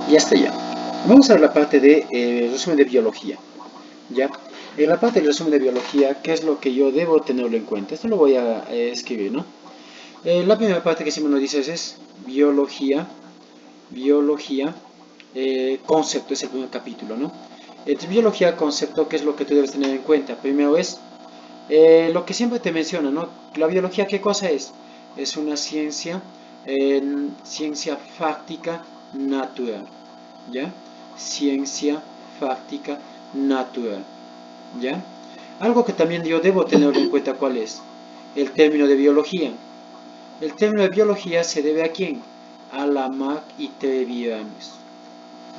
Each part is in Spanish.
Ya está ya. Vamos a ver la parte de resumen de biología. ¿Ya? En la parte del resumen de biología, ¿qué es lo que yo debo tenerlo en cuenta? Esto lo voy a escribir, ¿no? La primera parte que siempre nos dice es biología, concepto, es el primer capítulo, ¿no? Entonces, biología, concepto, ¿qué es lo que tú debes tener en cuenta? Primero es lo que siempre te menciona, ¿no? La biología, ¿qué cosa es? Es una ciencia, ciencia fáctica natural, ¿ya? Ciencia fáctica natural, ¿ya? Algo que también yo debo tener en cuenta, ¿cuál es? El término de biología. El término de biología se debe ¿a quién? A Lamarck y Treviranus,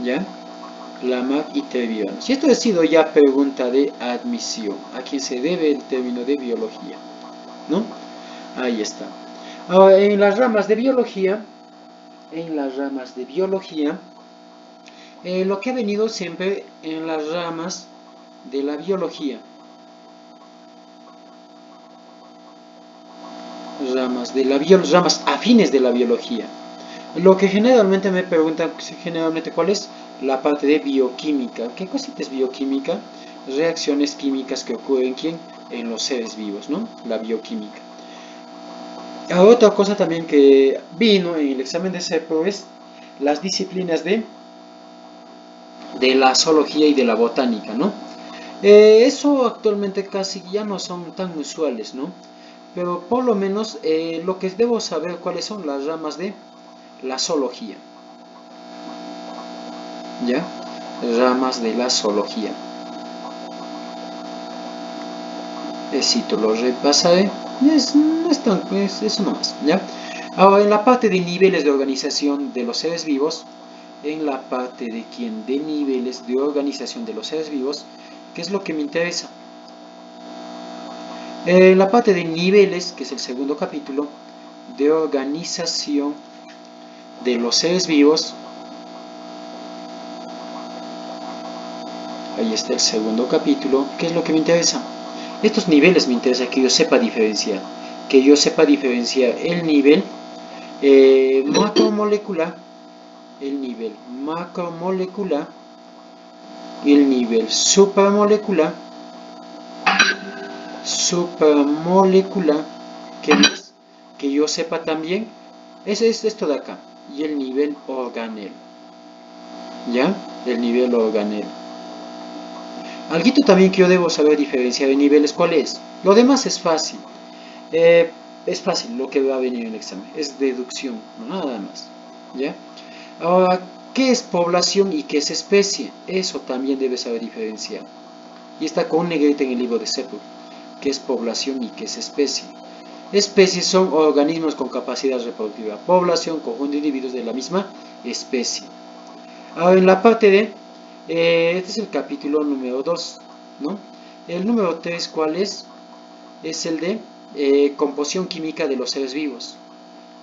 ¿ya? Lamarck y Treviranus. Y esto ha sido ya pregunta de admisión. ¿A quién se debe el término de biología? ¿No? Ahí está. Ahora, en las ramas de biología, lo que ha venido siempre en las ramas de la biología, ramas afines de la biología. Lo que generalmente me preguntan, ¿cuál es? La parte de bioquímica. ¿Qué cosita es bioquímica? Reacciones químicas que ocurren ¿quién? En los seres vivos, ¿no? La bioquímica. Otra cosa también que vino en el examen de CEPRO es las disciplinas de la zoología y de la botánica, ¿no? Eso actualmente casi ya no son tan usuales, ¿no? Pero por lo menos lo que debo saber cuáles son las ramas de la zoología, ¿ya? Ramas de la zoología. Si te lo repasaré, no es tan, eso nomás, ¿ya? Ahora, en la parte de niveles de organización de los seres vivos, en la parte de quién, de niveles de organización de los seres vivos, ¿qué es lo que me interesa? En la parte de niveles, que es el segundo capítulo, de organización de los seres vivos, ahí está el segundo capítulo, ¿qué es lo que me interesa? Estos niveles me interesa que yo sepa diferenciar, el nivel macromolecular, el nivel macromolecular, el nivel supramolecular, ¿qué más? Que yo sepa también, ese es esto de acá, y el nivel organel, ¿ya? El nivel organel. Algo también que yo debo saber diferenciar de niveles, ¿cuál es? Lo demás es fácil. Es fácil lo que va a venir en el examen. Es deducción, nada más. ¿Ya? Ahora, ¿qué es población y qué es especie? Eso también debes saber diferenciar. Y está con negrita en el libro de CEPU. ¿Qué es población y qué es especie? Especies son organismos con capacidad reproductiva. Población, conjunto de individuos de la misma especie. Ahora, en la parte de este es el capítulo número 2, ¿no? El número 3, ¿cuál es? Es el de composición química de los seres vivos.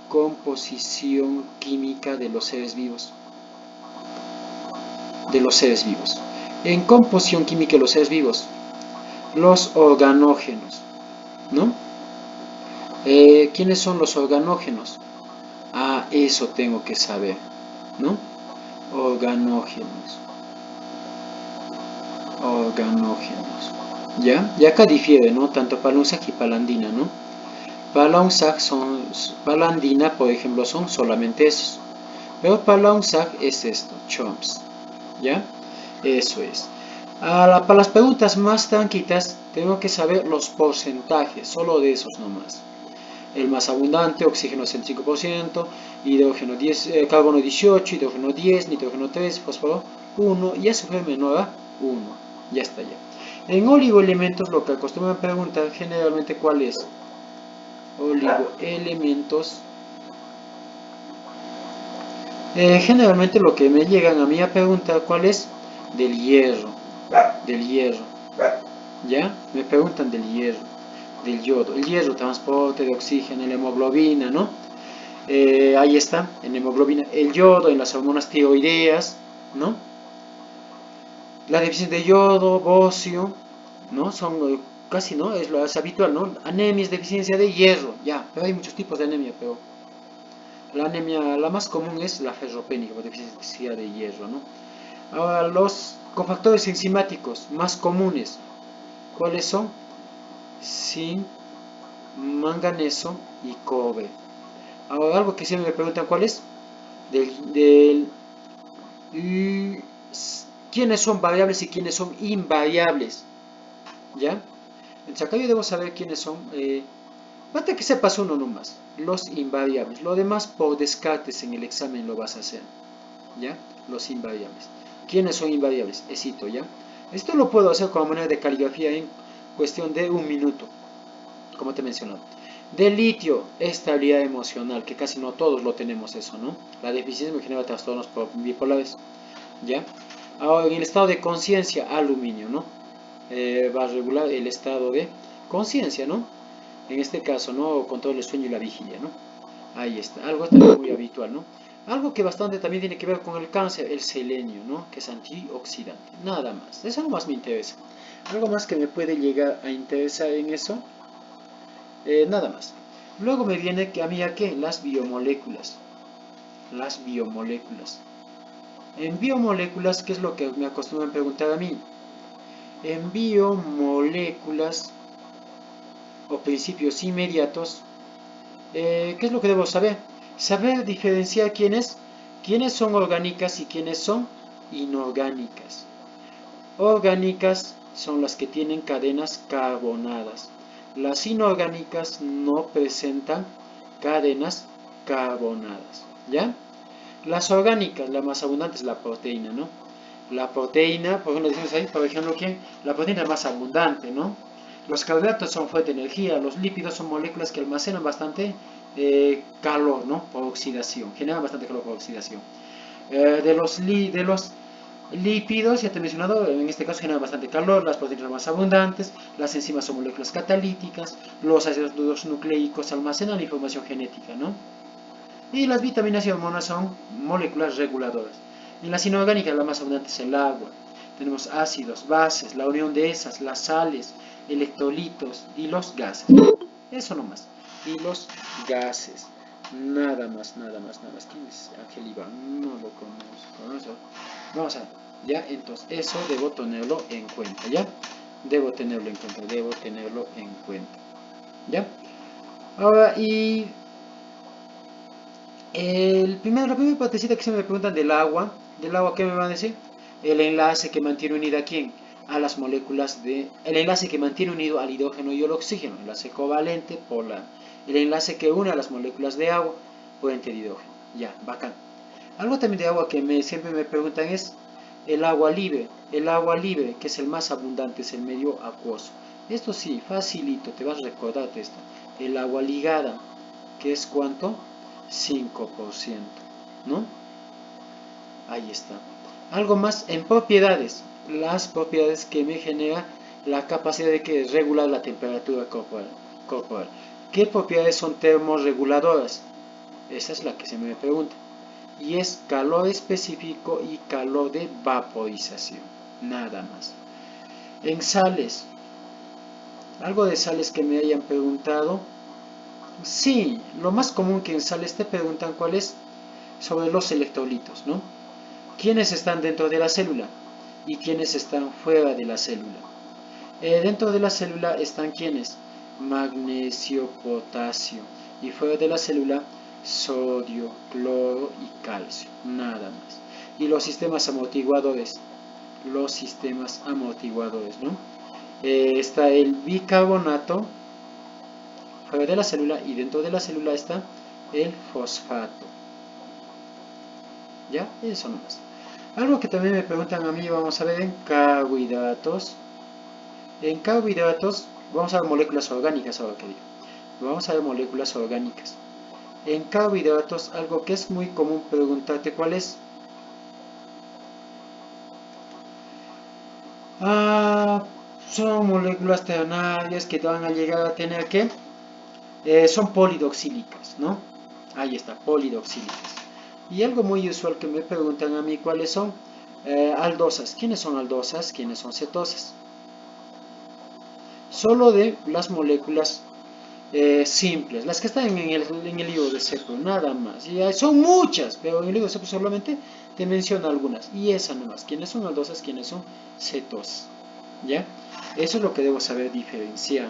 Composición química de los seres vivos. En composición química de los seres vivos, los organógenos, ¿no? ¿Quiénes son los organógenos? Eso tengo que saber, ¿no? Organógenos. ¿Ya? Y acá difiere, ¿no? Tanto Palunsag y Palandina, ¿no? Palandina, por ejemplo, son solamente esos. Pero Palunsag es esto, CHOMS, ¿ya? Eso es. Para las preguntas más tranquilas, tengo que saber los porcentajes, solo de esos nomás. El más abundante, oxígeno 65%, hidrógeno 10, carbono 18, hidrógeno 10, nitrógeno 3, fósforo 1 y azufre menor a 1. Ya está ya. En oligoelementos lo que acostumbran preguntar generalmente ¿cuál es? Oligoelementos. Generalmente lo que me llegan a mí a preguntar ¿cuál es? Del hierro. ¿Ya? Me preguntan del hierro, del yodo. El hierro, transporte de oxígeno, la hemoglobina, ¿no? Ahí está, en hemoglobina. El yodo, en las hormonas tiroideas, ¿no? La deficiencia de yodo, bocio, ¿no? Son casi, ¿no? Es habitual, ¿no? Anemia es deficiencia de hierro, ya. Pero hay muchos tipos de anemia, pero La anemia, la más común es la ferropénica, por deficiencia de hierro, ¿no? Ahora, los cofactores enzimáticos más comunes, ¿cuáles son? Zinc, manganeso y cobre. Ahora, algo que siempre me preguntan, ¿cuál es? Y quiénes son variables y quiénes son invariables, ¿ya? Entonces acá yo debo saber quiénes son, basta que sepas uno nomás, los invariables. Lo demás por descartes en el examen lo vas a hacer, ¿ya? Los invariables. ¿Quiénes son invariables? Esito, ¿ya? Esto lo puedo hacer con manera de caligrafía en cuestión de un minuto, como te he mencionado. De litio, estabilidad emocional, que casi no todos lo tenemos eso, ¿no? La deficiencia me genera trastornos bipolares, ¿ya? Ahora, en el estado de conciencia, aluminio, ¿no? Va a regular el estado de conciencia, ¿no? En este caso, ¿no? Control el sueño y la vigilia, ¿no? Ahí está, algo también muy habitual, ¿no? Algo que bastante también tiene que ver con el cáncer, el selenio, ¿no? Que es antioxidante, nada más. Eso no más me interesa. Algo más que me puede llegar a interesar en eso, nada más. Luego me viene que a mí a qué, las biomoléculas. Las biomoléculas. En biomoléculas, ¿qué es lo que me acostumbran a preguntar a mí? En biomoléculas o principios inmediatos, ¿qué es lo que debo saber? Saber diferenciar quiénes son orgánicas y quiénes son inorgánicas. Orgánicas son las que tienen cadenas carbonadas. Las inorgánicas no presentan cadenas carbonadas, ¿ya? Las orgánicas, la más abundante es la proteína, ¿no? La proteína, por ejemplo, decimos ahí, por ejemplo, ¿quién? La proteína es más abundante, ¿no? Los carbohidratos son fuente de energía, los lípidos son moléculas que almacenan bastante calor, ¿no? Por oxidación, generan bastante calor por oxidación. De los lípidos, ya te he mencionado, en este caso generan bastante calor, las proteínas más abundantes, las enzimas son moléculas catalíticas, los ácidos nucleicos almacenan la información genética, ¿no? Y las vitaminas y hormonas son moléculas reguladoras. En las inorgánicas la más abundante es el agua. Tenemos ácidos, bases, la unión de esas, las sales, electrolitos y los gases. Eso nomás. Y los gases. Nada más, nada más, nada más. ¿Quién es Ángel Iván? No lo conozco. Vamos a ver. Ya, entonces eso debo tenerlo en cuenta, ¿ya? Debo tenerlo en cuenta, debo tenerlo en cuenta. ¿Ya? Ahora, y la primera partecita que se me preguntan del agua, ¿qué me van a decir? El enlace que mantiene unida a quién? A las moléculas el enlace que mantiene unido al hidrógeno y al oxígeno, enlace covalente polar. El enlace que une a las moléculas de agua, puente de hidrógeno. Ya, bacán. Algo también de agua que siempre me preguntan es el agua libre. El agua libre, que es el más abundante, es el medio acuoso. Esto sí, facilito, te vas a recordar de esto. El agua ligada, que es ¿cuánto? 5%, ¿no? Ahí está. Algo más en propiedades. Las propiedades que me genera la capacidad de que regular la temperatura corporal. ¿Qué propiedades son termorreguladoras? Esa es la que se me pregunta. Y es calor específico y calor de vaporización. Nada más. En sales. Algo de sales que me hayan preguntado. Sí, lo más común que en sales te preguntan cuál es sobre los electrolitos, ¿no? ¿Quiénes están dentro de la célula y quiénes están fuera de la célula? Dentro de la célula están ¿quiénes? Magnesio, potasio, y fuera de la célula sodio, cloro y calcio, nada más. Y los sistemas amortiguadores, ¿no? Está el bicarbonato fuera de la célula y dentro de la célula está el fosfato. ¿Ya? Eso nomás. Algo que también me preguntan a mí, vamos a ver en carbohidratos. En carbohidratos, vamos a ver moléculas orgánicas ahora que digo. Vamos a ver moléculas orgánicas. En carbohidratos, algo que es muy común preguntarte cuál es. Son moléculas ternarias que te van a llegar a tener que son polidoxílicas, ¿no? Ahí está, polidoxílicas. Y algo muy usual que me preguntan a mí cuáles son aldosas. ¿Quiénes son aldosas? ¿Quiénes son cetosas? Solo de las moléculas simples, las que están en el libro de Seppel, nada más. Y son muchas, pero en el libro de Seppel solamente te menciona algunas. Y esa nomás, quiénes son aldosas, quiénes son cetosas. ¿Ya? Eso es lo que debo saber diferenciar.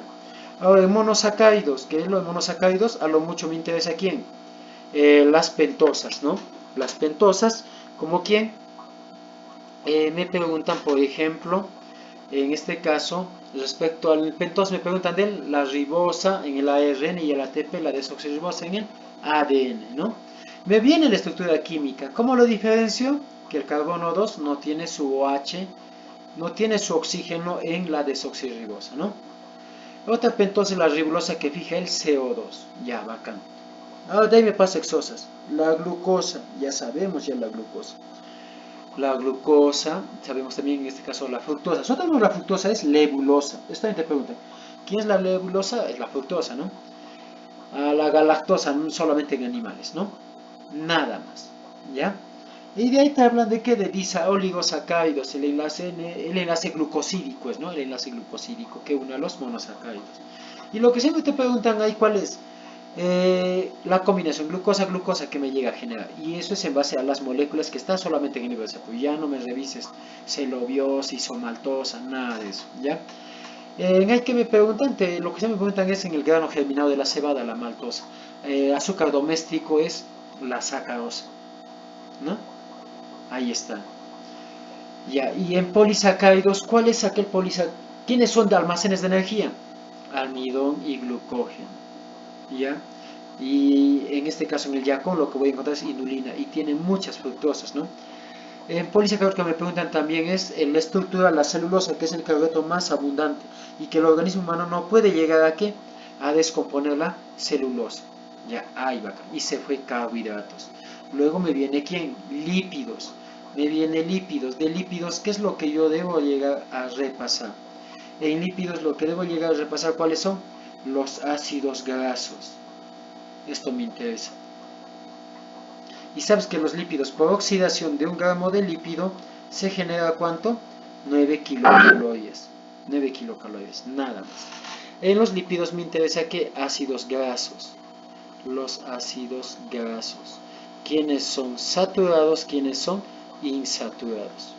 Ahora, en monosacáridos, ¿qué es lo de monosacáridos? A lo mucho me interesa quién. Las pentosas, ¿no? Las pentosas, ¿como quién? Me preguntan, por ejemplo, en este caso, respecto al pentosa, me preguntan de la ribosa en el ARN y el ATP, la desoxirribosa en el ADN, ¿no? Me viene la estructura química. ¿Cómo lo diferencio? Que el carbono 2 no tiene su OH, no tiene su oxígeno en la desoxirribosa, ¿no? Otra pentosa es la ribulosa que fija el CO2. Ya, bacán. Ahora de ahí me pasa exosas. La glucosa, ya sabemos ya la glucosa. La glucosa, sabemos también en este caso la fructosa. Solo la fructosa es lebulosa. Esta gente pregunta, ¿quién es la lebulosa? Es la fructosa, ¿no? A la galactosa solamente en animales, ¿no? Nada más, ¿ya? Y de ahí te hablan de que de oligosacáridos, el enlace glucosídico es, ¿no? El enlace glucosídico que une a los monosacáridos. Y lo que siempre te preguntan ahí, ¿cuál es? La combinación glucosa-glucosa que me llega a generar. Y eso es en base a las moléculas que están solamente en el nivel de ya no me revises celobiosis o maltosa, nada de eso, ¿ya? Hay que me preguntan, lo que se me preguntan es en el grano germinado de la cebada, la maltosa. Azúcar doméstico es la sacarosa, ¿no? Ahí está. Ya, y en polisacáridos, ¿cuál es aquel polisacárido? ¿Quiénes son de almacenes de energía? Almidón y glucógeno, ¿ya? Y en este caso en el yacón lo que voy a encontrar es inulina y tiene muchas fructosas, ¿no? En polisacáridos que me preguntan también es la estructura, la celulosa, que es el carbohidrato más abundante y que el organismo humano no puede llegar a ¿qué? A descomponer la celulosa. Ya, ahí va, y se fue carbohidratos. Luego me viene ¿quién? Lípidos. Me viene lípidos. De lípidos, ¿qué es lo que yo debo llegar a repasar? En lípidos lo que debo llegar a repasar, ¿cuáles son? Los ácidos grasos. Esto me interesa. Y sabes que los lípidos, por oxidación de un gramo de lípido, se genera ¿cuánto? 9 kilocalorías. 9 kilocalorías, nada más. En los lípidos me interesa que ácidos grasos. Los ácidos grasos. ¿Quiénes son saturados? ¿Quiénes son insaturados?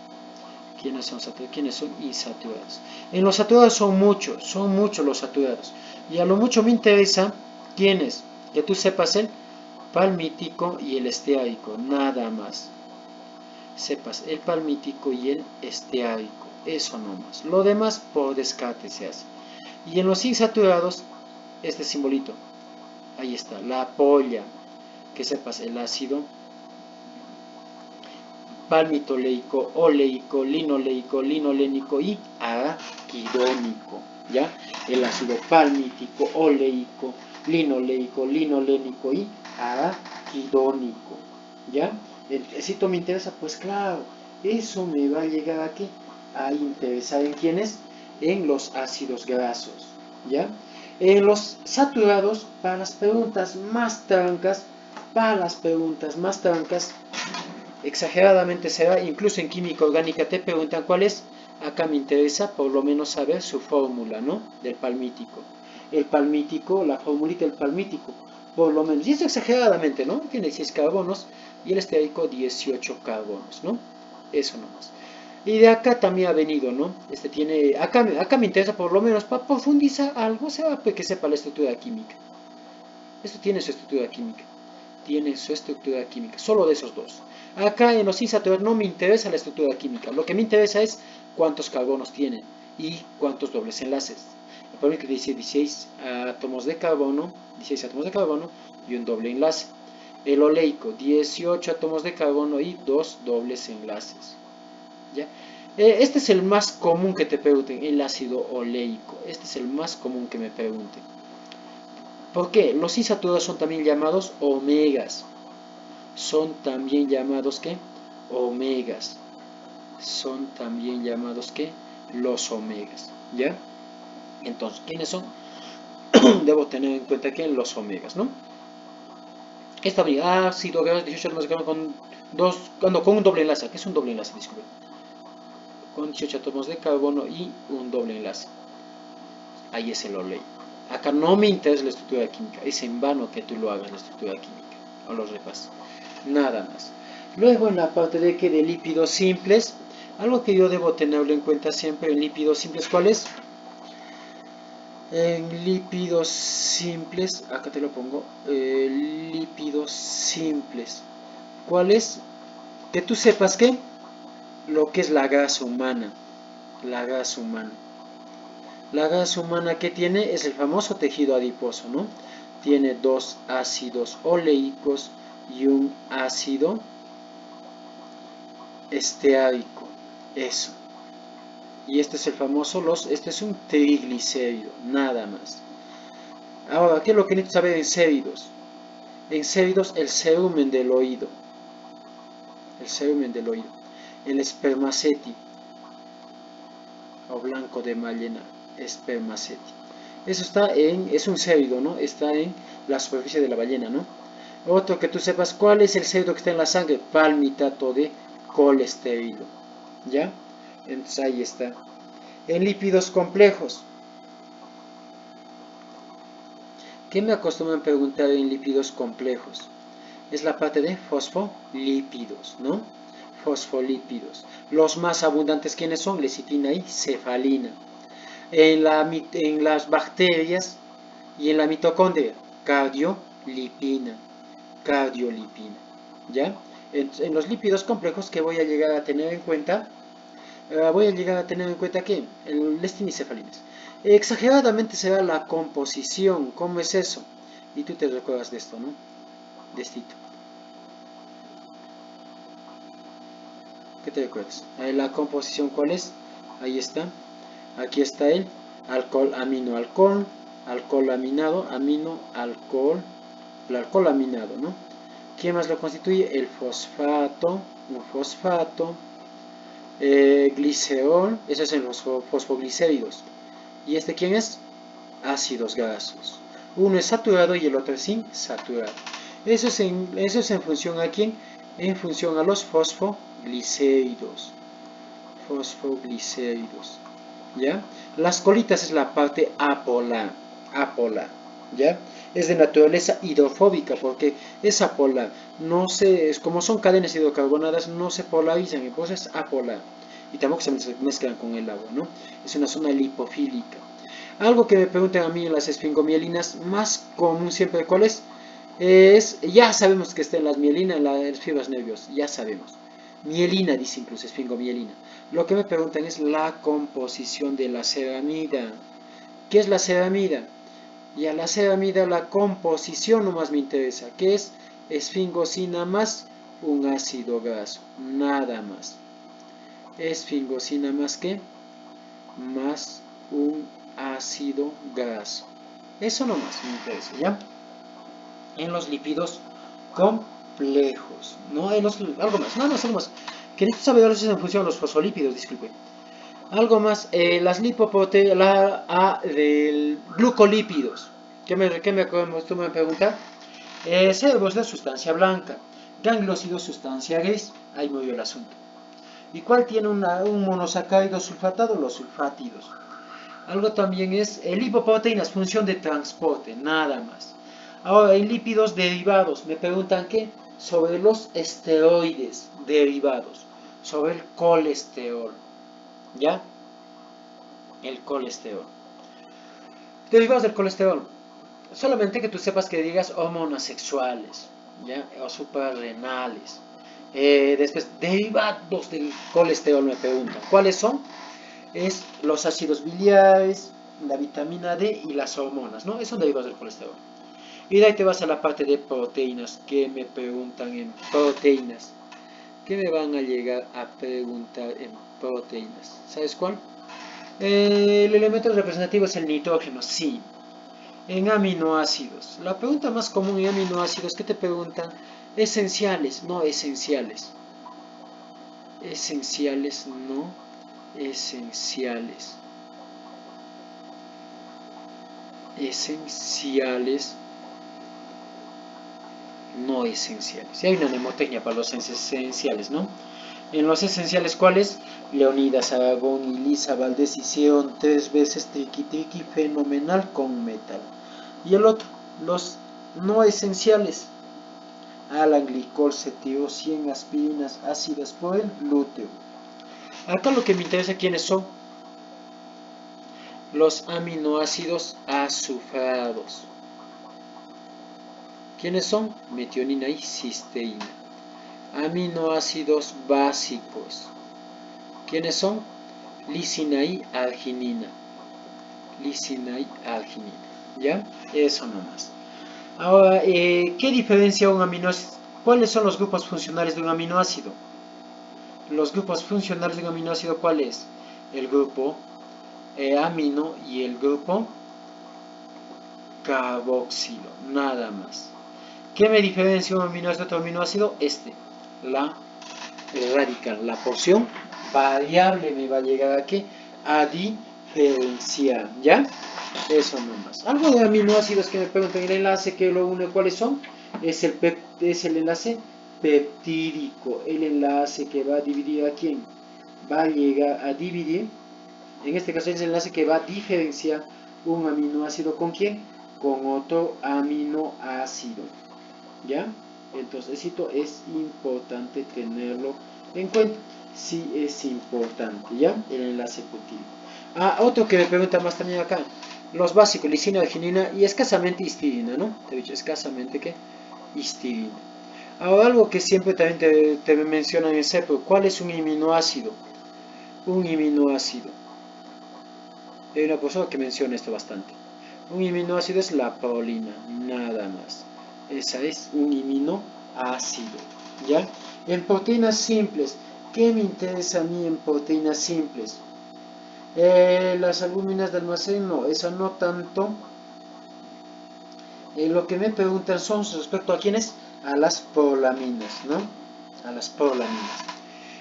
¿Quiénes son saturados? ¿Quiénes son insaturados? En los saturados son muchos los saturados. Y a lo mucho me interesa quiénes, que tú sepas el palmítico y el esteárico, nada más. Sepas el palmítico y el esteárico, eso nomás. Lo demás por descarte se hace. Y en los insaturados, este simbolito, ahí está, la polla, que sepas el ácido palmitoleico, oleico, linoleico, linolénico y araquidónico, ¿ya? El ácido palmítico, oleico, linoleico, linolénico y araquidónico, ¿ya? ¿Esto me interesa? Pues claro, eso me va a llegar aquí a interesar en quiénes, en los ácidos grasos, ¿ya? En los saturados, para las preguntas más trancas, exageradamente será, incluso en química orgánica te preguntan cuál es. Acá me interesa por lo menos saber su fórmula, ¿no? Del palmítico. El palmítico, la formulita del palmítico, por lo menos. Y esto exageradamente, ¿no? Tiene 16 carbonos y el esteárico 18 carbonos, ¿no? Eso nomás. Y de acá también ha venido, ¿no? Acá me interesa por lo menos para profundizar algo, sea que sepa la estructura química. Esto tiene su estructura química. Tiene su estructura química, solo de esos dos. Acá en los insaturados no me interesa la estructura química, lo que me interesa es cuántos carbonos tienen y cuántos dobles enlaces. El problema es que dice 16 átomos de carbono y un doble enlace. El oleico, 18 átomos de carbono y 2 dobles enlaces. ¿Ya? Este es el más común que te pregunten, el ácido oleico. Este es el más común que me pregunten. ¿Por qué? Los insaturados son también llamados omegas. Son también llamados ¿qué? Omegas. Son también llamados ¿qué? Los omegas. ¿Ya? Entonces, ¿quiénes son? Debo tener en cuenta que los omegas, ¿no? Esta ácido graso 18 átomos de carbono con un doble enlace. ¿Qué es un doble enlace? Disculpen. Con 18 átomos de carbono y un doble enlace. Ahí es el oleico. Acá no me interesa la estructura química, es en vano que tú lo hagas la estructura química, o lo repases, nada más. Luego en la parte de que de lípidos simples, algo que yo debo tenerlo en cuenta siempre en lípidos simples, ¿cuál es? En lípidos simples, acá te lo pongo, lípidos simples, ¿cuál es? Que tú sepas que lo que es la grasa humana, la grasa humana. La grasa humana que tiene es el famoso tejido adiposo, ¿no? Tiene dos ácidos oleicos y un ácido esteárico, eso. Y este es el famoso, este es un triglicérido, nada más. Ahora, ¿qué es lo que necesitas saber en céridos? En céridos, el cerumen del oído, el espermaceti, o blanco de ballena, espermaceti. Eso es un cérido, ¿no? Está en la superficie de la ballena, ¿no? Otro que tú sepas, ¿cuál es el cérido que está en la sangre? Palmitato de colesterol, ¿ya? Entonces ahí está. En lípidos complejos, ¿qué me acostumbran a preguntar en lípidos complejos? Es la parte de fosfolípidos, ¿no? Fosfolípidos. Los más abundantes, ¿quiénes son? Lecitina y cefalina. En las bacterias y en la mitocondria, cardiolipina, ¿ya? En los lípidos complejos que voy a llegar a tener en cuenta, que el lecinicefalinas. Exageradamente será la composición, ¿cómo es eso? Y tú te recuerdas de esto, ¿no? De esto. ¿Qué te recuerdas? La composición, ¿cuál es? Ahí está. Aquí está el alcohol, amino, alcohol, alcohol aminado, amino, alcohol, el alcohol aminado, ¿no? ¿Quién más lo constituye? El fosfato, un fosfato, glicerol, esos son los fosfoglicéridos. ¿Y este quién es? Ácidos grasos. Uno es saturado y el otro es insaturado. Eso es en función a quién? En función a los fosfoglicéridos. Fosfoglicéridos. ¿Ya? Las colitas es la parte apolar. Apolar. ¿Ya? Es de naturaleza hidrofóbica porque es apolar. No se, como son cadenas hidrocarbonadas, no se polarizan, entonces es apolar. Y tampoco se mezclan con el agua, ¿no? Es una zona lipofílica. Algo que me preguntan a mí en las esfingomielinas, más común siempre, ¿cuál es? Ya sabemos que está en las mielinas, en las fibras nerviosas, ya sabemos. Mielina, dice incluso, esfingomielina. Lo que me preguntan es la composición de la ceramida. ¿Qué es la ceramida? Y a la ceramida la composición nomás me interesa, que es esfingosina más un ácido graso, nada más. Esfingosina más que más un ácido graso. Eso nomás me interesa, ¿ya? En los lípidos complejos, no en los, algo más, nada más, algo más. Que necesito saber en función de los fosfolípidos, disculpe. Algo más, las lipoproteínas, del glucolípidos. Tú me preguntas? Cerebros de sustancia blanca, gangliosidos sustancia gris, ahí me dio el asunto. ¿Y cuál tiene un monosacárido sulfatado? Los sulfátidos. Algo también es lipoproteínas, función de transporte, nada más. Ahora, en lípidos derivados, me preguntan qué? Sobre los esteroides derivados, sobre el colesterol. ¿Ya? El colesterol. Derivados del colesterol. Solamente que tú sepas que digas hormonas sexuales, ¿ya? O suprarrenales. Después, derivados del colesterol me preguntan. ¿Cuáles son? Es los ácidos biliares, la vitamina D y las hormonas, ¿no? Esos son derivados del colesterol. Y de ahí te vas a la parte de proteínas. ¿Qué me preguntan en proteínas? ¿Qué me van a llegar a preguntar en proteínas? ¿Sabes cuál? El elemento representativo es el nitrógeno, sí. En aminoácidos. La pregunta más común en aminoácidos que te preguntan, esenciales, no esenciales. Esenciales, no esenciales. Esenciales, no esenciales. Y hay una mnemotecnia para los esenciales, ¿no? En los esenciales, ¿cuáles? Leonidas Aragón y Lisa Valdés hicieron 3 veces Triqui Triqui Fenomenal con metal. Y el otro, los no esenciales. Alan Glicol se tiró 100 aspirinas ácidas por el glúteo. Acá lo que me interesa quiénes son los aminoácidos azufrados. ¿Quiénes son? Metionina y cisteína. Aminoácidos básicos. ¿Quiénes son? Lisina y arginina. Lisina y arginina. ¿Ya? Eso nomás. Ahora, ¿qué diferencia un aminoácido? ¿Cuáles son los grupos funcionales de un aminoácido? Los grupos funcionales de un aminoácido, ¿cuál es? El grupo amino y el grupo carboxilo, nada más. ¿Qué me diferencia un aminoácido de otro aminoácido? La radical, la porción variable me va a llegar a ¿qué? A diferenciar, ¿ya? Eso nomás. Algo de aminoácidos que me preguntan, el enlace que lo une, ¿cuáles son? Es el enlace peptídico, el enlace que va a dividir a quién, va a llegar a dividir, en este caso es el enlace que va a diferenciar un aminoácido con quién, con otro aminoácido, ¿ya? Entonces esto es importante tenerlo en cuenta, sí es importante, ¿ya? El enlace peptídico. Otro que me pregunta más también acá, los básicos, lisina, arginina y escasamente histidina, ¿no? Te he dicho escasamente que histidina. Ahora, algo que siempre también te mencionan en CEPRO, ¿cuál es un aminoácido? Un aminoácido. Hay una persona que menciona esto bastante. Un aminoácido es la prolina, nada más. Esa es un aminoácido, ¿ya? En proteínas simples, ¿qué me interesa a mí en proteínas simples? Las albúminas de almacén, no, eso no tanto. Lo que me preguntan son respecto a quiénes, a las prolaminas, ¿no? A las prolaminas.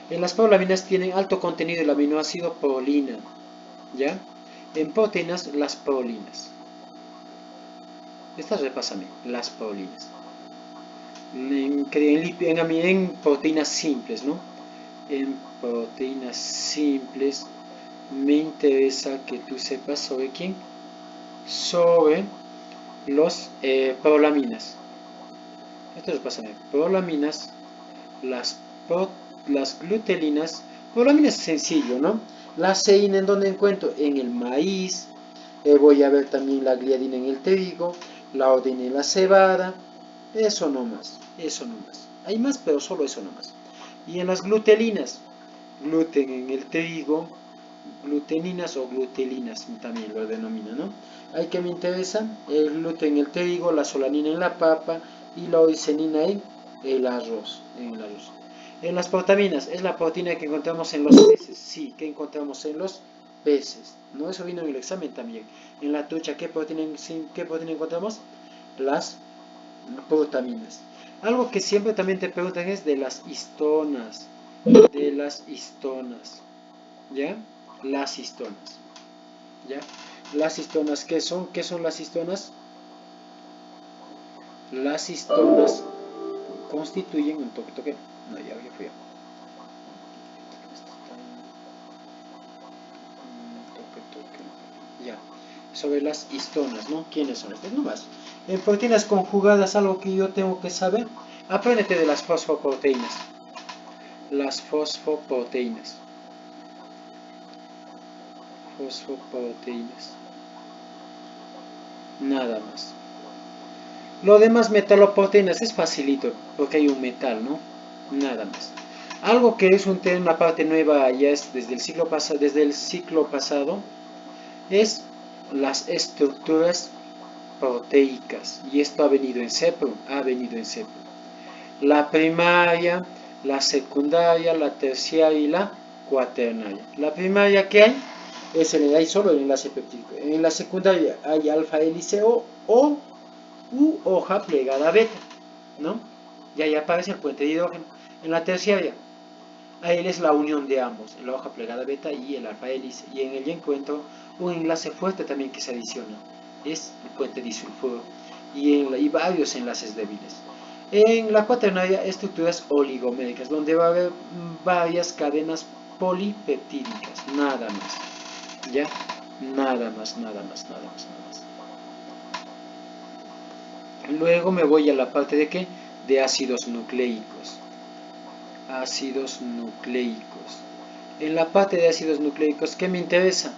Las prolaminas tienen alto contenido del aminoácido prolina, ¿ya? En proteínas, las prolinas. Estas repásame, las prolinas. En proteínas simples, ¿no? En proteínas simples me interesa que tú sepas sobre quién, sobre los prolaminas. Esto repásame, prolaminas, las glutelinas. Prolaminas es sencillo, ¿no? La ceína, ¿en dónde encuentro? En el maíz. Voy a ver también la gliadina en el trigo, la odina en la cebada. Eso nomás, eso nomás. Hay más, pero solo eso nomás. Y en las glutelinas, gluten en el trigo, gluteninas o glutelinas también lo denominan, ¿no? Hay que me interesa el gluten en el trigo, la solanina en la papa y la oricenina en el arroz. En las proteínas, ¿es la proteína que encontramos en los peces? Sí, que encontramos en los peces, ¿no? Eso vino en el examen también. En la trucha, ¿qué proteína encontramos? Las proteínas. Algo que siempre también te preguntan es de las histonas. De las histonas. ¿Ya? Las histonas. ¿Ya? Las histonas, ¿qué son? ¿Qué son las histonas? Las histonas constituyen un toque. No, ya fui. Ya. Sobre las histonas, ¿no? ¿Quiénes son estas? No más. En proteínas conjugadas, algo que yo tengo que saber. Apréndete de las fosfoproteínas. Las fosfoproteínas. Fosfoproteínas. Nada más. Lo demás, metaloproteínas, es facilito, porque hay un metal, ¿no? Nada más. Algo que es una parte nueva, ya es desde el ciclo pasado, es las estructuras proteicas. Y esto ha venido en CEPRO, La primaria, la secundaria, la terciaria y la cuaternaria. La primaria, ¿qué hay? Hay solo el enlace peptídico. En la secundaria hay alfa hélice O u hoja plegada beta, ¿no? Y ahí aparece el puente de hidrógeno. En la terciaria, ahí es la unión de ambos, la hoja plegada beta y el alfa hélice. Y en ella encuentro un enlace fuerte también que se adiciona, es el puente disulfuro. Y varios enlaces débiles. En la cuaternaria, estructuras oligoméricas, donde va a haber varias cadenas polipeptídicas, nada más, ¿ya? Nada más, nada más, nada más, nada más. Luego me voy a la parte de ¿qué? De ácidos nucleicos. Ácidos nucleicos. En la parte de ácidos nucleicos, ¿qué me interesa?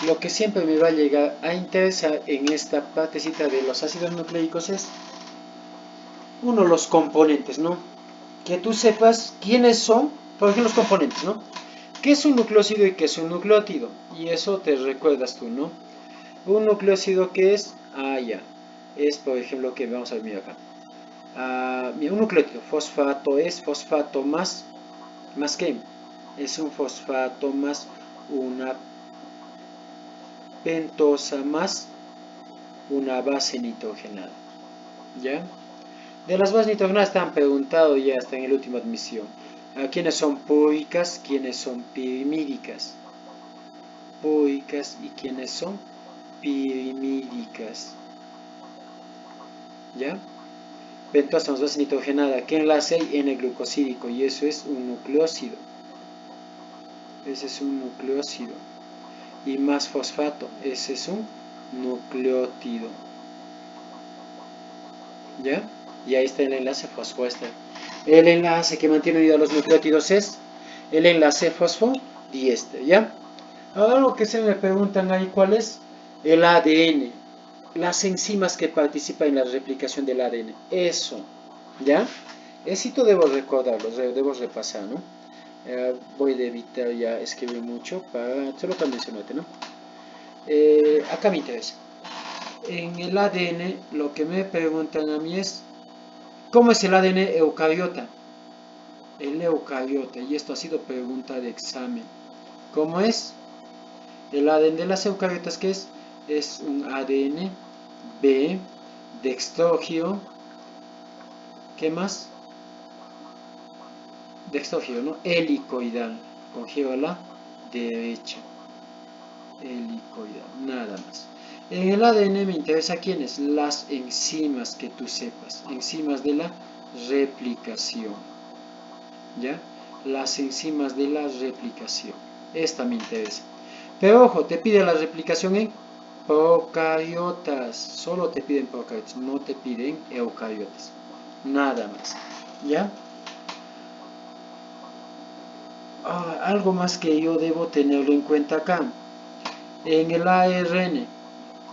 Lo que siempre me va a llegar a interesar en esta partecita de los ácidos nucleicos es uno, los componentes, ¿no? Que tú sepas quiénes son, por ejemplo, los componentes, ¿no? ¿Qué es un nucleócido y qué es un nucleótido? Y eso te recuerdas tú, ¿no? Un nucleócido, ¿qué es? Ya. Es, por ejemplo, que vamos a ver, mira acá. Mira, un nucleótido, fosfato es fosfato más ¿qué? Es un fosfato más una pentosa más una base nitrogenada. ¿Ya? De las bases nitrogenadas te han preguntado ya hasta en la última admisión. ¿Quiénes son púricas? ¿Quiénes son pirimídicas? Púricas y quiénes son pirimídicas. ¿Ya? Pentosa más base nitrogenada. ¿Qué enlace hay? N-glucosídico y eso es un nucleócido. Ese es un nucleócido. Y más fosfato. Ese es un nucleótido. ¿Ya? Y ahí está el enlace fosfoéster. El enlace que mantiene unidos a los nucleótidos es el enlace fosfodiéster, ¿ya? Ahora lo que se me preguntan ahí, ¿cuál es? El ADN, las enzimas que participan en la replicación del ADN, eso, ¿ya? Eso debo recordarlo, debo repasar, ¿no? Voy a evitar ya escribir mucho solo para mencionarte, ¿no? Acá me interesa. En el ADN, lo que me preguntan a mí es, ¿cómo es el ADN eucariota? El eucariota, y esto ha sido pregunta de examen. ¿Cómo es? El ADN de las eucariotas, ¿qué es? Es un ADN B, dextrógiro, ¿qué más? Dextrógiro, ¿no? Helicoidal, con giro a la derecha. Helicoidal, nada más. En el ADN me interesa quiénes, las enzimas que tú sepas, enzimas de la replicación. ¿Ya? Las enzimas de la replicación. Esta me interesa. Pero ojo, te pide la replicación en procariotas. Solo te piden procariotas, no te piden eucariotas. Nada más. ¿Ya? Algo más que yo debo tenerlo en cuenta acá. En el ARN,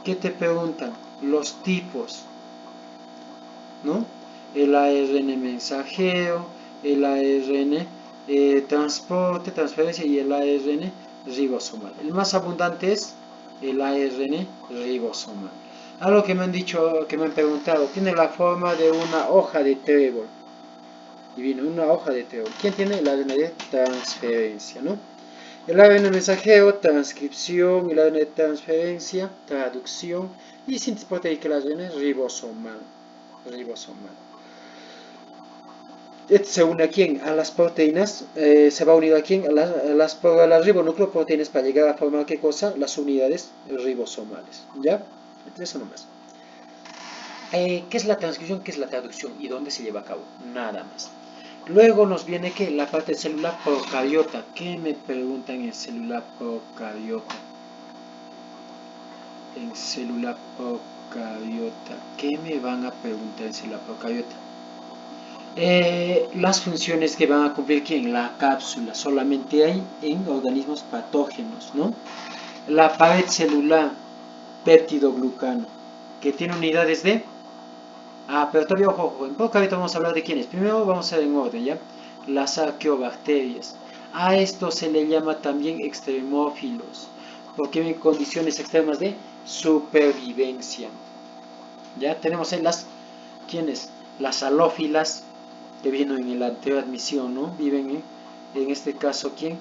¿qué te preguntan? Los tipos. ¿No? El ARN mensajero, el ARN transporte, transferencia y el ARN ribosomal. El más abundante es el ARN ribosomal. Algo que me han dicho, que me han preguntado, tiene la forma de una hoja de trébol. Y viene una hoja de trébol. ¿Quién tiene el ARN de transferencia, no? El ARN mensajero, transcripción, el ARN de transferencia, traducción y síntesis proteica, el ARN ribosomal. Este se une a quién? A las proteínas, se va a unir a quién? A las ribonucleoproteínas para llegar a formar ¿qué cosa? Las unidades ribosomales, ¿ya? Eso nomás. ¿Qué es la transcripción? ¿Qué es la traducción? ¿Y dónde se lleva a cabo? Nada más. Luego nos viene ¿qué? La parte de célula procariota. ¿Qué me preguntan en célula procariota? En célula procariota. ¿Qué me van a preguntar en célula procariota? Las funciones que van a cumplir ¿quién? La cápsula. Solamente hay en organismos patógenos, ¿no? La pared celular, peptidoglucano, que tiene unidades de... pero todavía, ojo, en procariota vamos a hablar de quiénes. Primero vamos a ver en orden, ¿ya? Las arqueobacterias. A esto se le llama también extremófilos, porque viven condiciones extremas de supervivencia. Ya tenemos en las... ¿Quiénes? Las halófilas, que vienen en la anterior admisión, ¿no? Viven en este caso, ¿quién?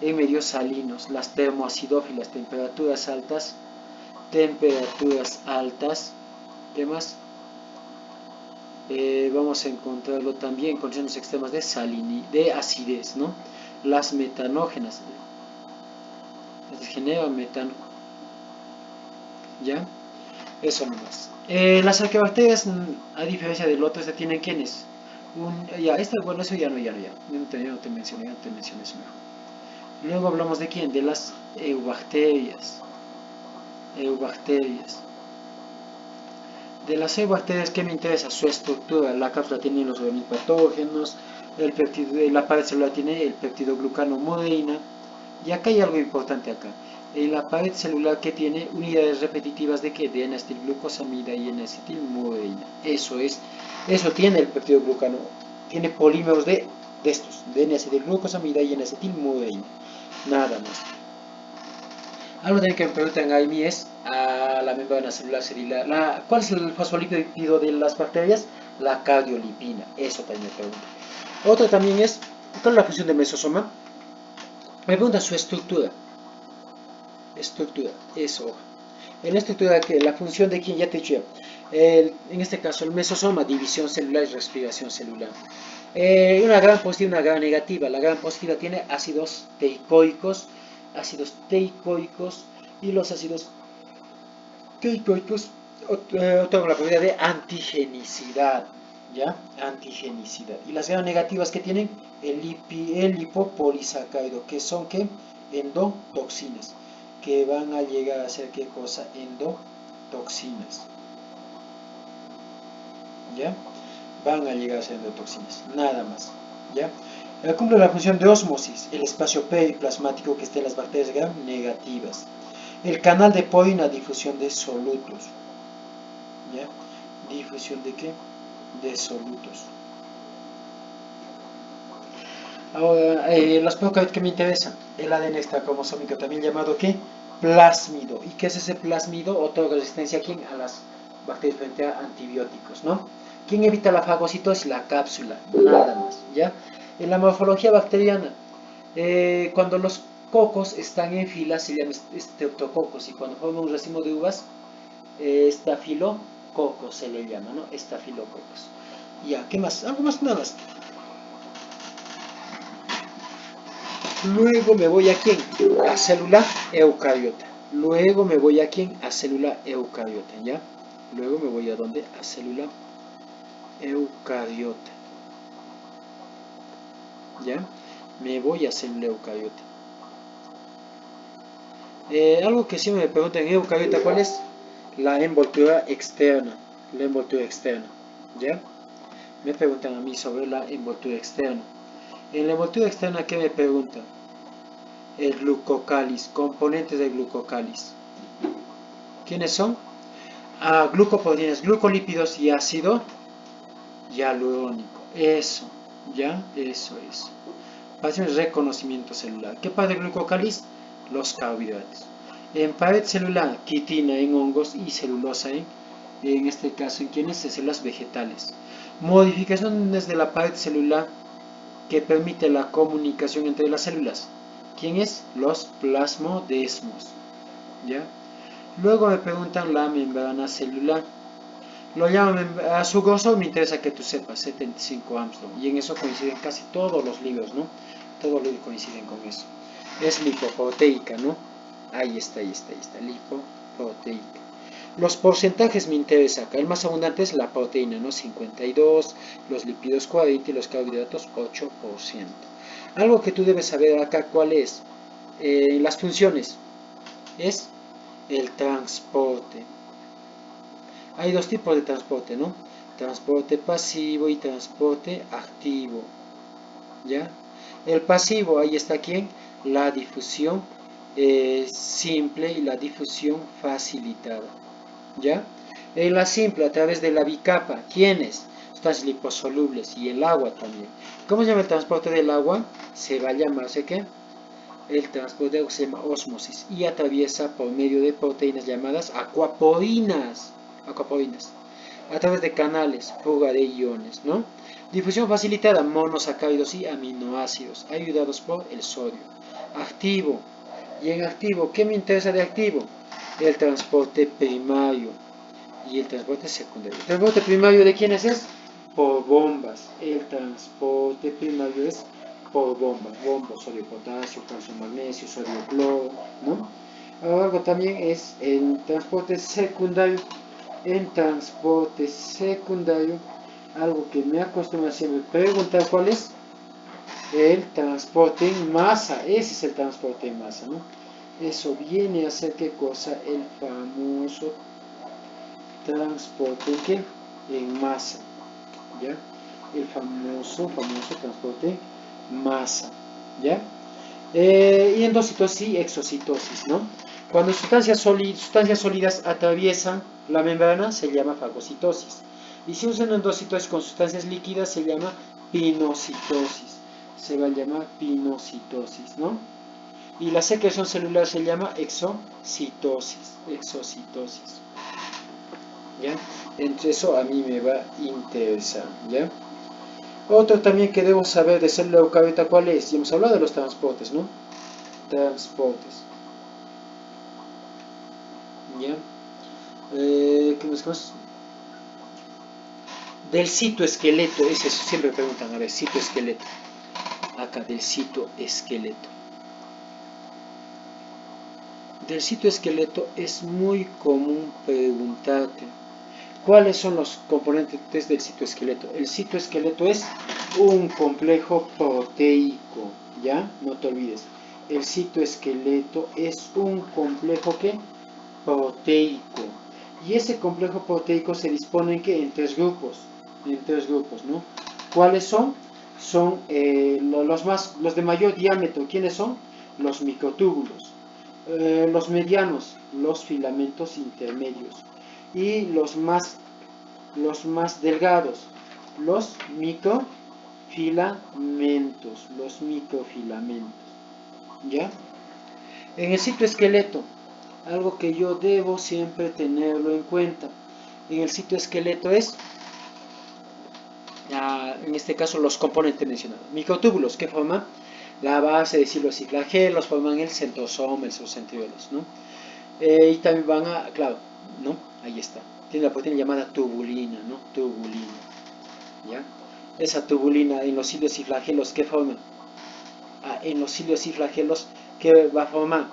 En medios salinos. Las termoacidófilas, temperaturas altas. ¿Qué más? Vamos a encontrarlo también en condiciones extremas de acidez, ¿no? Las metanógenas, generan metano, ¿ya? Eso nomás. Las arqueobacterias, a diferencia del otro, tienen quiénes. Ya, bueno, eso ya no, ya no, ya. No te mencioné, no te mencioné eso mejor. Luego hablamos de quién, de las eubacterias. Eubacterias. De las eubacterias, ¿qué me interesa? Su estructura. La cápsula tiene los organismos patógenos, la pared celular tiene el peptidoglucano mureína. Y acá hay algo importante acá. En la pared celular que tiene unidades repetitivas de qué? De N-acetilglucosamida y N-acetilmureína. Eso tiene el peptidoglucano. Tiene polímeros de estos, de N-acetilglucosamida y N-acetilmureína. Nada más. Algo también que me preguntan a mí es a la membrana celular serial. ¿Cuál es el fosfolípido de las bacterias? La cardiolipina. Eso también me preguntan. Otro también es, ¿cuál es la función del mesosoma? Me pregunta su estructura. Eso. En la estructura, que la función de quién ya te he dicho. En este caso, el mesosoma, división celular y respiración celular. Una gran positiva y una gran negativa. La gran positiva tiene ácidos teicoicos, y los ácidos teicoicos otorgan la propiedad de antigenicidad. ¿Ya? Antigenicidad. Y las gran negativas que tienen el lipopolisacárido, que son ¿qué? Endotoxinas, que van a llegar a ser ¿qué cosa? Endotoxinas. ¿Ya? Van a llegar a ser endotoxinas, nada más. ¿Ya? Cumple la función de ósmosis, el espacio periplasmático que está en las bacterias gram negativas. El canal de porina, difusión de solutos. ¿Ya? ¿Difusión de qué? De solutos. Ahora, los procariotas que me interesan, el ADN extracromosómico, también llamado ¿qué? Plásmido. ¿Y qué es ese plásmido? Otorga resistencia ¿a quién? A las bacterias frente a antibióticos, ¿no? ¿Quién evita la fagocitosis? La cápsula, nada más, ¿ya? En la morfología bacteriana, cuando los cocos están en fila se llama estreptococos, y cuando forman un racimo de uvas, estafilococos se le llama, ¿no? Estafilococos. Ya, ¿qué más? Algo más, nada más. Luego me voy a quién? A célula eucariota. Luego me voy a quién? A célula eucariota, ¿ya? Luego me voy a dónde? A célula eucariota. ¿Ya? Me voy a célula eucariota. Algo que siempre me preguntan en eucariota, ¿cuál es? La envoltura externa. La envoltura externa, ¿ya? Me preguntan a mí sobre la envoltura externa. En la envoltura externa, ¿qué me preguntan? El glucocáliz, componentes del glucocáliz. ¿Quiénes son? Glucoproteínas, glucolípidos y ácido hialurónico. Eso, ¿ya? Eso. Para el reconocimiento celular. ¿Qué pasa del glucocáliz? Los carbohidratos. En pared celular, quitina en hongos y celulosa en este caso, ¿en quiénes? En células vegetales. Modificaciones de la pared celular que permite la comunicación entre las células. ¿Quién es? Los plasmodesmos. ¿Ya? Luego me preguntan la membrana celular. Lo llaman, a su grosor me interesa que tú sepas, 75 Armstrong. Y en eso coinciden casi todos los libros, ¿no? Todos los libros coinciden con eso. Es lipoproteica, ¿no? Ahí está, lipoproteica. Los porcentajes me interesan acá. El más abundante es la proteína, ¿no? 52, los lípidos 40 y los carbohidratos 8%. Algo que tú debes saber acá, ¿cuál es? Las funciones. Es el transporte. Hay dos tipos de transporte, ¿no? Transporte pasivo y transporte activo. ¿Ya? El pasivo, ahí está ¿quién? La difusión simple y la difusión facilitada. ¿Ya? En la simple, a través de la bicapa, ¿quiénes? Estas liposolubles y el agua también. ¿Cómo se llama el transporte del agua? Se va a llamarse ¿qué? El transporte de agua se llama ósmosis y atraviesa por medio de proteínas llamadas aquaporinas. A través de canales, fuga de iones, ¿no? Difusión facilitada, monosacáridos y aminoácidos, ayudados por el sodio. Activo. Y en activo, ¿qué me interesa de activo? El transporte primario y el transporte secundario. ¿El transporte primario de quiénes es? Por bombas. El transporte primario es por bombas. Bombas, sodio, potasio, calcio, magnesio, sodio, cloro, ¿no? Algo también es el transporte secundario. en transporte secundario, algo que me acostumbra siempre preguntar cuál es el transporte en masa. Ese es el transporte en masa, ¿no? Eso viene a ser, ¿qué cosa? El famoso transporte ¿qué? En masa, ¿ya? El famoso transporte en masa, ¿ya? Y endocitosis y exocitosis, ¿no? Cuando sustancias sólidas atraviesan la membrana se llama fagocitosis. Y si usan endocitosis con sustancias líquidas se llama pinocitosis. Se va a llamar pinocitosis, ¿no? Y la secreción celular se llama exocitosis. Exocitosis. ¿Ya? Entre eso a mí me va a interesar, ¿ya? Otro también que debo saber de célula eucariota, ¿cuál es? Ya hemos hablado de los transportes, ¿no? Transportes. ¿Ya? ¿Qué más? Del citoesqueleto, ese siempre preguntan, a ver, citoesqueleto. Acá, del citoesqueleto. Del citoesqueleto es muy común preguntarte, ¿cuáles son los componentes del citoesqueleto? El citoesqueleto es un complejo proteico, ¿ya? No te olvides. El citoesqueleto es un complejo ¿qué? Proteico. Y ese complejo proteico se dispone en tres grupos, ¿no? ¿Cuáles son? Son los de mayor diámetro. ¿Quiénes son? Los microtúbulos. Los medianos, los filamentos intermedios. Y los más delgados, los microfilamentos. ¿Ya? En el citoesqueleto, algo que yo debo siempre tenerlo en cuenta. En el citoesqueleto es, en este caso, los componentes mencionados. Microtúbulos que forman la base de hilos y flagelos, forman el centrosoma, el centriolos, ¿no? Y también van a, claro, ¿no? Ahí está. Tiene la proteína llamada tubulina, ¿no? Tubulina, ¿ya? Esa tubulina en los hilos y flagelos, ¿qué forman? En los hilos y flagelos, ¿qué va a formar?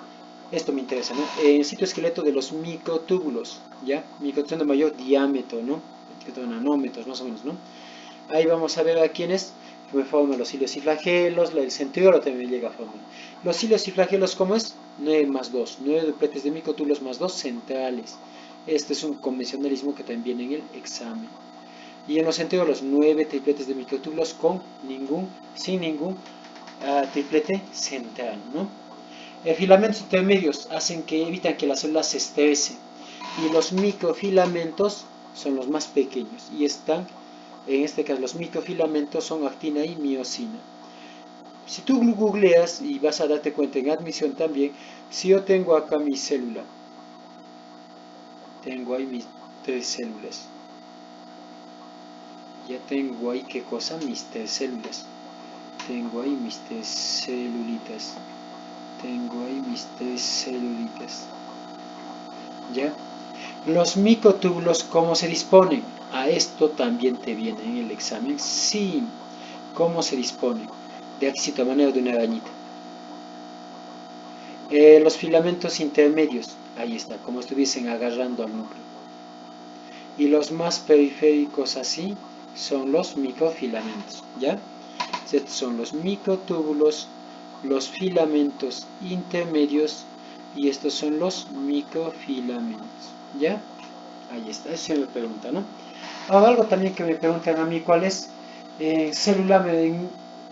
Esto me interesa, ¿no? En el citoesqueleto de los microtúbulos, ¿ya? Microtúbulos de mayor diámetro, ¿no? Nanómetros, más o menos, ¿no? Ahí vamos a ver a quiénes me forman los hilos y flagelos, el centriolo también llega a formar. Los hilos y flagelos, ¿cómo es? 9 más 2, 9 dupletes de microtúbulos más 2 centrales. Este es un convencionalismo que también viene en el examen. Y en los centriolos, 9 tripletes de microtúbulos sin ningún triplete central, ¿no? Filamentos intermedios evitan que la célula se estrese. Y los microfilamentos son los más pequeños y están, en este caso los microfilamentos son actina y miosina. Si tú googleas y vas a darte cuenta en admisión también, si yo tengo acá mi célula, tengo ahí mis 3 células, ya tengo ahí qué cosa, mis 3 células, tengo ahí mis 3 celulitas, ¿ya? Los microtúbulos, ¿cómo se disponen? A esto también te viene en el examen. Sí, ¿cómo se disponen? De aquí de manera de una arañita. Los filamentos intermedios, ahí está, como estuviesen agarrando al núcleo. Y los más periféricos así son los microfilamentos, ¿ya? Estos son los microtúbulos, los filamentos intermedios y estos son los microfilamentos, ¿ya? Ahí está, eso se me pregunta, ¿no? Ahora algo también que me preguntan a mí, ¿cuál es célula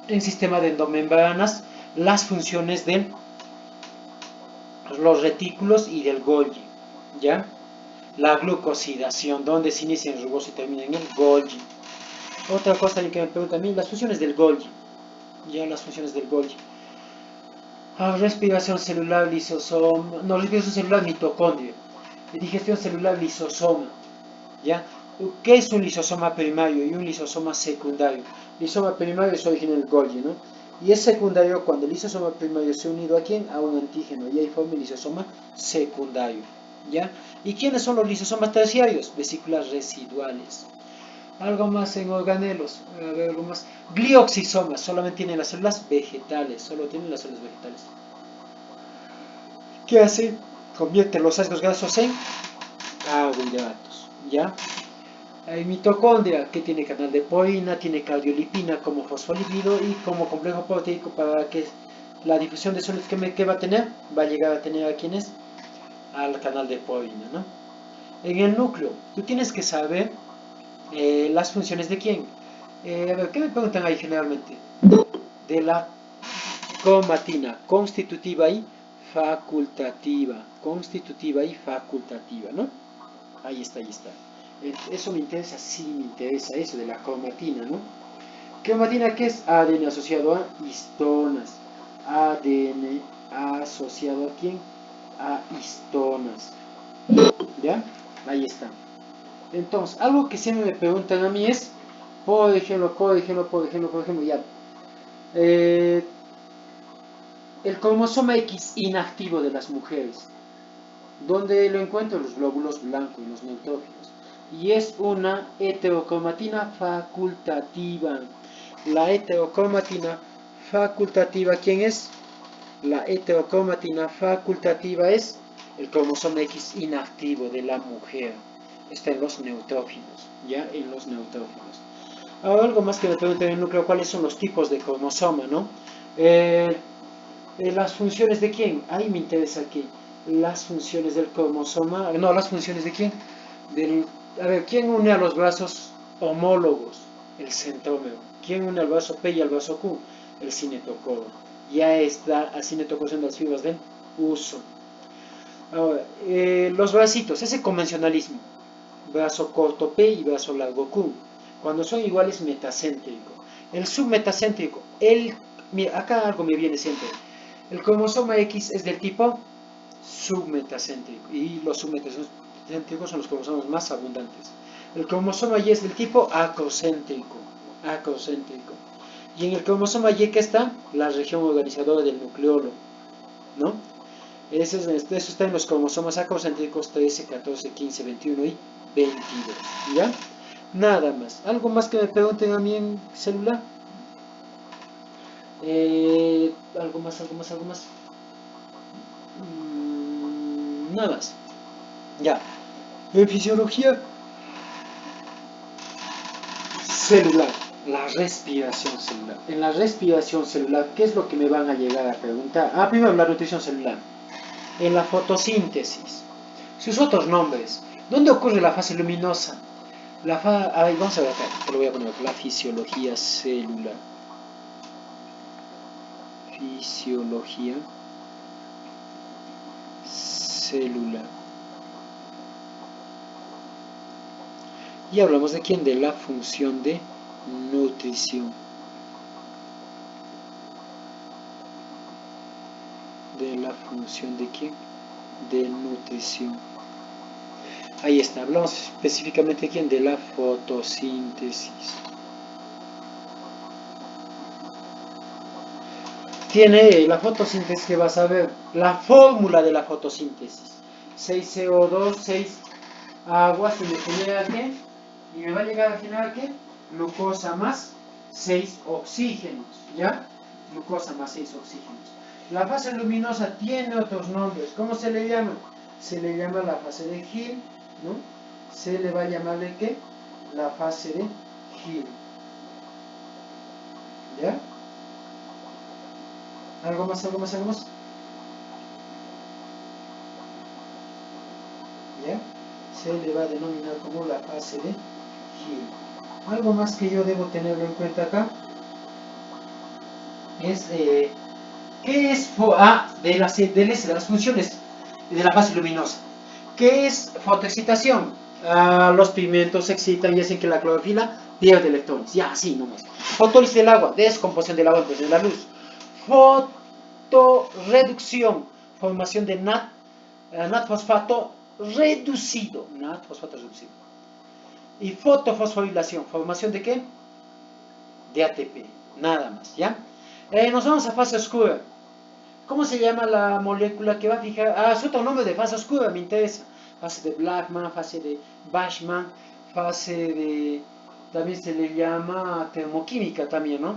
en sistema de endomembranas? Las funciones de los retículos y del Golgi, ¿ya? La glucosidación, donde se inicia en el rugoso y termina en el Golgi. Otra cosa que me preguntan a mí, las funciones del Golgi, ¿ya? Las funciones del Golgi. Respiración celular, lisosoma, no, respiración celular, mitocondria. Digestión celular, lisosoma, ¿ya? ¿Qué es un lisosoma primario y un lisosoma secundario? Lisosoma primario es origen del Golgi, ¿no? Y es secundario cuando el lisosoma primario se ha unido a quién? A un antígeno, y ahí forma el lisosoma secundario, ¿ya? ¿Y quiénes son los lisosomas terciarios? Vesículas residuales. Algo más en organelos, a ver, algo más. Glioxisomas, solamente tienen las células vegetales, ¿Qué hace? Convierte los ácidos grasos en carbohidratos, ¿ya? Hay mitocondria que tiene canal de porina, tiene cardiolipina como fosfolípido y como complejo proteico para que la difusión de sólidos que va a tener, va a llegar a tener a quienes, al canal de porina, ¿no? En el núcleo, tú tienes que saber las funciones de quién. A ver, ¿qué me preguntan ahí generalmente? De la cromatina constitutiva y facultativa. Constitutiva y facultativa, ¿no? Ahí está, ahí está. Eso me interesa, sí me interesa, eso de la cromatina, ¿no? Cromatina, ¿qué es? ADN asociado a histonas. ADN asociado a quién? A histonas. ¿Ya? Ahí está. Entonces, algo que siempre me preguntan a mí es, por ejemplo, ya. Eh, el cromosoma X inactivo de las mujeres. ¿Dónde lo encuentro? Los glóbulos blancos y los neutrófilos. Y es una heterocromatina facultativa. La heterocromatina facultativa, ¿quién es? La heterocromatina facultativa es el cromosoma X inactivo de la mujer. Está en los neutrófilos, ¿ya? En los neutrófilos. Ahora, algo más que me preguntan en el núcleo, ¿cuáles son los tipos de cromosoma, no? Las funciones de quién, ahí me interesa que las funciones del cromosoma, no, las funciones de quién, a ver, ¿quién une a los brazos homólogos? El centrómero. ¿Quién une al brazo P y al brazo Q? El cinetocoro. Ya está, a cinetocoro son las fibras del uso. Ahora, los bracitos, ese convencionalismo, brazo corto P y brazo largo Q, cuando son iguales metacéntrico. El submetacéntrico, mira, acá algo me viene siempre. El cromosoma X es del tipo submetacéntrico y los submetacéntricos son los cromosomas más abundantes. El cromosoma Y es del tipo acrocéntrico, acrocéntrico. Y en el cromosoma Y que está la región organizadora del nucleolo, ¿no? Eso está en los cromosomas acrocéntricos 13, 14, 15, 21 y 22, ¿ya? Nada más. ¿Algo más que me pregunten a mí en celular? Algo más, algo más, algo más. Nada más. Ya. En fisiología celular, la respiración celular. En la respiración celular, ¿qué es lo que me van a llegar a preguntar? Primero la nutrición celular. En la fotosíntesis. Sus otros nombres. ¿Dónde ocurre la fase luminosa? Vamos a ver acá, te lo voy a poner. La fisiología celular. Fisiología celular. Y hablamos de quién, de la función de nutrición. De la función de quién, de nutrición. Ahí está, hablamos específicamente de quién, de la fotosíntesis. Tiene la fotosíntesis que vas a ver, la fórmula de la fotosíntesis. 6CO2, 6 agua, se me genera ¿qué? Y me va a llegar a generar ¿qué? Glucosa más 6 oxígenos, ¿ya? Glucosa más 6 oxígenos. La fase luminosa tiene otros nombres. ¿Cómo se le llama? Se le llama la fase de Hill, ¿no? Se le va a llamar ¿de qué? La fase de Hill. ¿Ya? ¿Algo más, algo más, algo más? ¿Ya? Se le va a denominar como la fase de Hill. Algo más que yo debo tenerlo en cuenta acá es ¿qué es de las funciones de la fase luminosa? ¿Qué es fotoexcitación? Los pigmentos se excitan y hacen que la clorofila pierde electrones. Ya, así nomás. Fotólisis del agua, descomposición del agua en función de la luz. Fotoreducción, formación de NAT-fosfato reducido. NAT-fosfato reducido. Y fotofosforilación, formación de ¿qué? De ATP. Nada más, ¿ya? Nos vamos a fase oscura. ¿Cómo se llama la molécula que va a fijar? Es otro nombre de fase oscura, me interesa. Fase de Blackman, fase de Bashman, fase de... También se le llama termoquímica también, ¿no?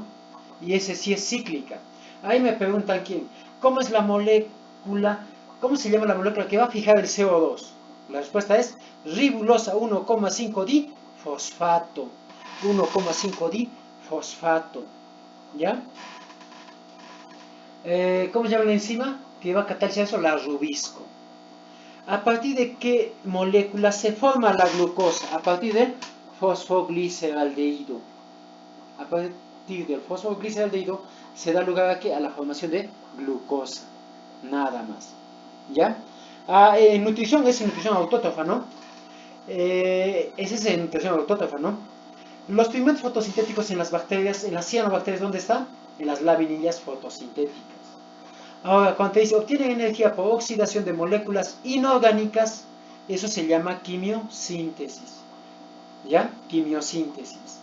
Y ese sí es cíclica. Ahí me preguntan quién. ¿Cómo es la molécula? ¿Cómo se llama la molécula que va a fijar el CO2? La respuesta es ribulosa 1,5 difosfato. 1,5 difosfato. ¿Ya? ¿Cómo se llama la enzima que va a catalizar eso? La rubisco. ¿A partir de qué molécula se forma la glucosa? A partir del fosfogliceraldehído. A partir del fosfogliceraldehído se da lugar a la formación de glucosa. Nada más. ¿Ya? En nutrición es nutrición autótrofa, ¿no? Ese es en nutrición autótrofa, ¿no? Los pigmentos fotosintéticos en las bacterias, en las cianobacterias, ¿dónde están? En las laminillas fotosintéticas. Ahora, cuando te dice obtienen energía por oxidación de moléculas inorgánicas, eso se llama quimiosíntesis. ¿Ya? Quimiosíntesis.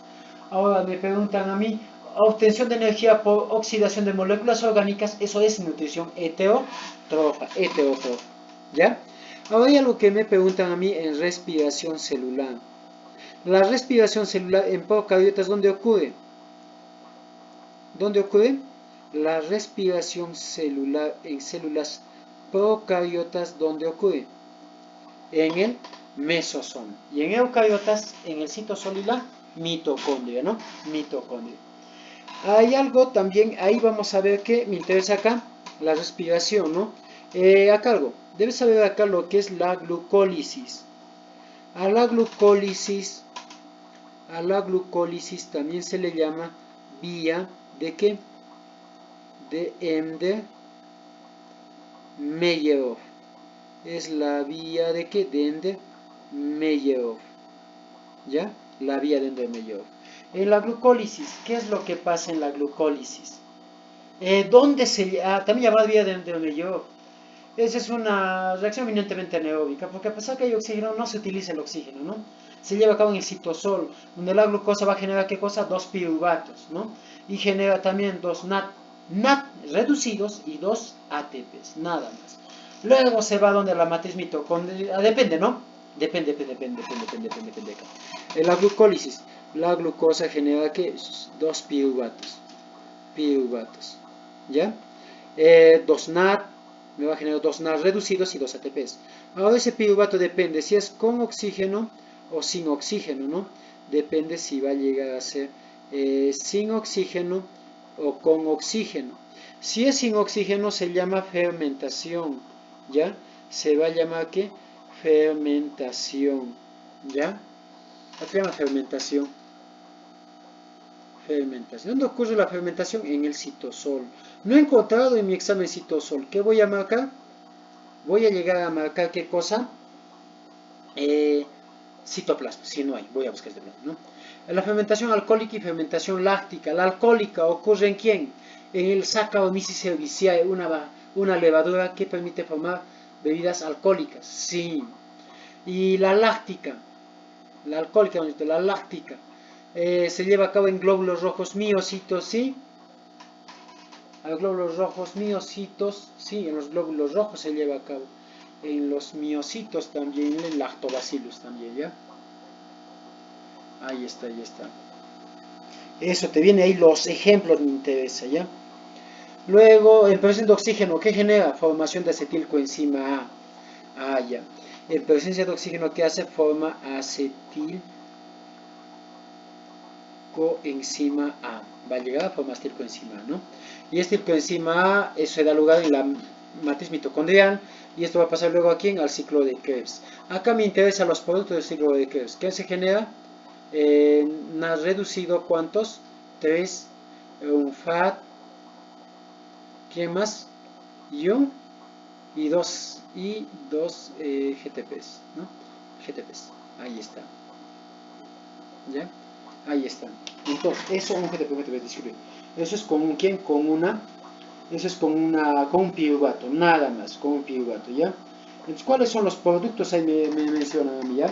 Ahora me preguntan a mí, obtención de energía por oxidación de moléculas orgánicas, eso es nutrición heterótrofa. ¿Ya? Ahora hay algo que me preguntan a mí en respiración celular. La respiración celular en procariotas, ¿dónde ocurre? ¿Dónde ocurre? La respiración celular en células procariotas, ¿dónde ocurre? En el mesosoma. Y en eucariotas, en el citosol y la mitocondria, ¿no? Mitocondria. Hay algo también, ahí vamos a ver que me interesa acá, la respiración, ¿no? Acá algo, debes saber acá lo que es la glucólisis. A la glucólisis también se le llama vía de qué? De Ender-Meyerhof. Es la vía de qué? De Ender-Meyerhof. ¿Ya? La vía de Ender-Meyerhof. En la glucólisis, ¿qué es lo que pasa en la glucólisis? ¿Dónde se también llamada vía de Ender-Meyerhof? Esa es una reacción eminentemente anaeróbica, porque a pesar que hay oxígeno, no se utiliza el oxígeno, ¿no? Se lleva a cabo en el citosol, donde la glucosa va a generar, ¿qué cosa? 2 piruvatos, ¿no? Y genera también 2 NAT reducidos y 2 ATPs, nada más. Luego se va donde la matriz mitocondrial, depende, ¿no? Depende. En la glucólisis, la glucosa genera, ¿qué? 2 piruvatos, ¿ya? 2 NAT, me va a generar 2 NAT reducidos y 2 ATPs. Ahora ese piruvato depende si es con oxígeno o sin oxígeno, ¿no? Depende si va a llegar a ser sin oxígeno o con oxígeno. Si es sin oxígeno se llama fermentación, ¿ya? Se va a llamar ¿qué? Fermentación, ¿ya? ¿Qué se llama fermentación? Fermentación. ¿Dónde ocurre la fermentación? En el citosol. No he encontrado en mi examen citosol. ¿Qué voy a marcar? Voy a llegar a marcar ¿qué cosa? Citoplasma. Si no hay, voy a buscar este plasma, ¿no? La fermentación alcohólica y fermentación láctica. La alcohólica ocurre ¿en quién? En el Saccharomyces cerevisiae, una levadura que permite formar bebidas alcohólicas. Sí. Y la láctica, la alcohólica, la láctica, se lleva a cabo en glóbulos rojos miocitos, ¿sí? A los glóbulos rojos miocitos, sí, en los glóbulos rojos se lleva a cabo. En los miocitos también, en el lactobacillus también, ¿ya? Ahí está. Eso te viene ahí los ejemplos, me interesa, ¿ya? Luego, en presencia de oxígeno, ¿qué genera? Formación de acetilcoenzima A. Ah, ya. En presencia de oxígeno, ¿qué hace? Forma acetilcoenzima A. Va a llegar a formar acetilcoenzima A, ¿no? Y acetilcoenzima A, eso da lugar en la matriz mitocondrial. Y esto va a pasar luego aquí al ciclo de Krebs. Acá me interesan los productos del ciclo de Krebs. ¿Qué se genera? Reducido, ¿cuántos? 3, un FAT, ¿qué más? Y 2 GTPs, ¿no? GTPs, ahí está. ¿Ya? Ahí está. Entonces, eso un GTP, disculpe. Eso es con quién? Eso es con un piruvato, nada más, con un piruvato, ¿ya? Entonces, ¿cuáles son los productos? Ahí me mencionan a mí, ¿ya?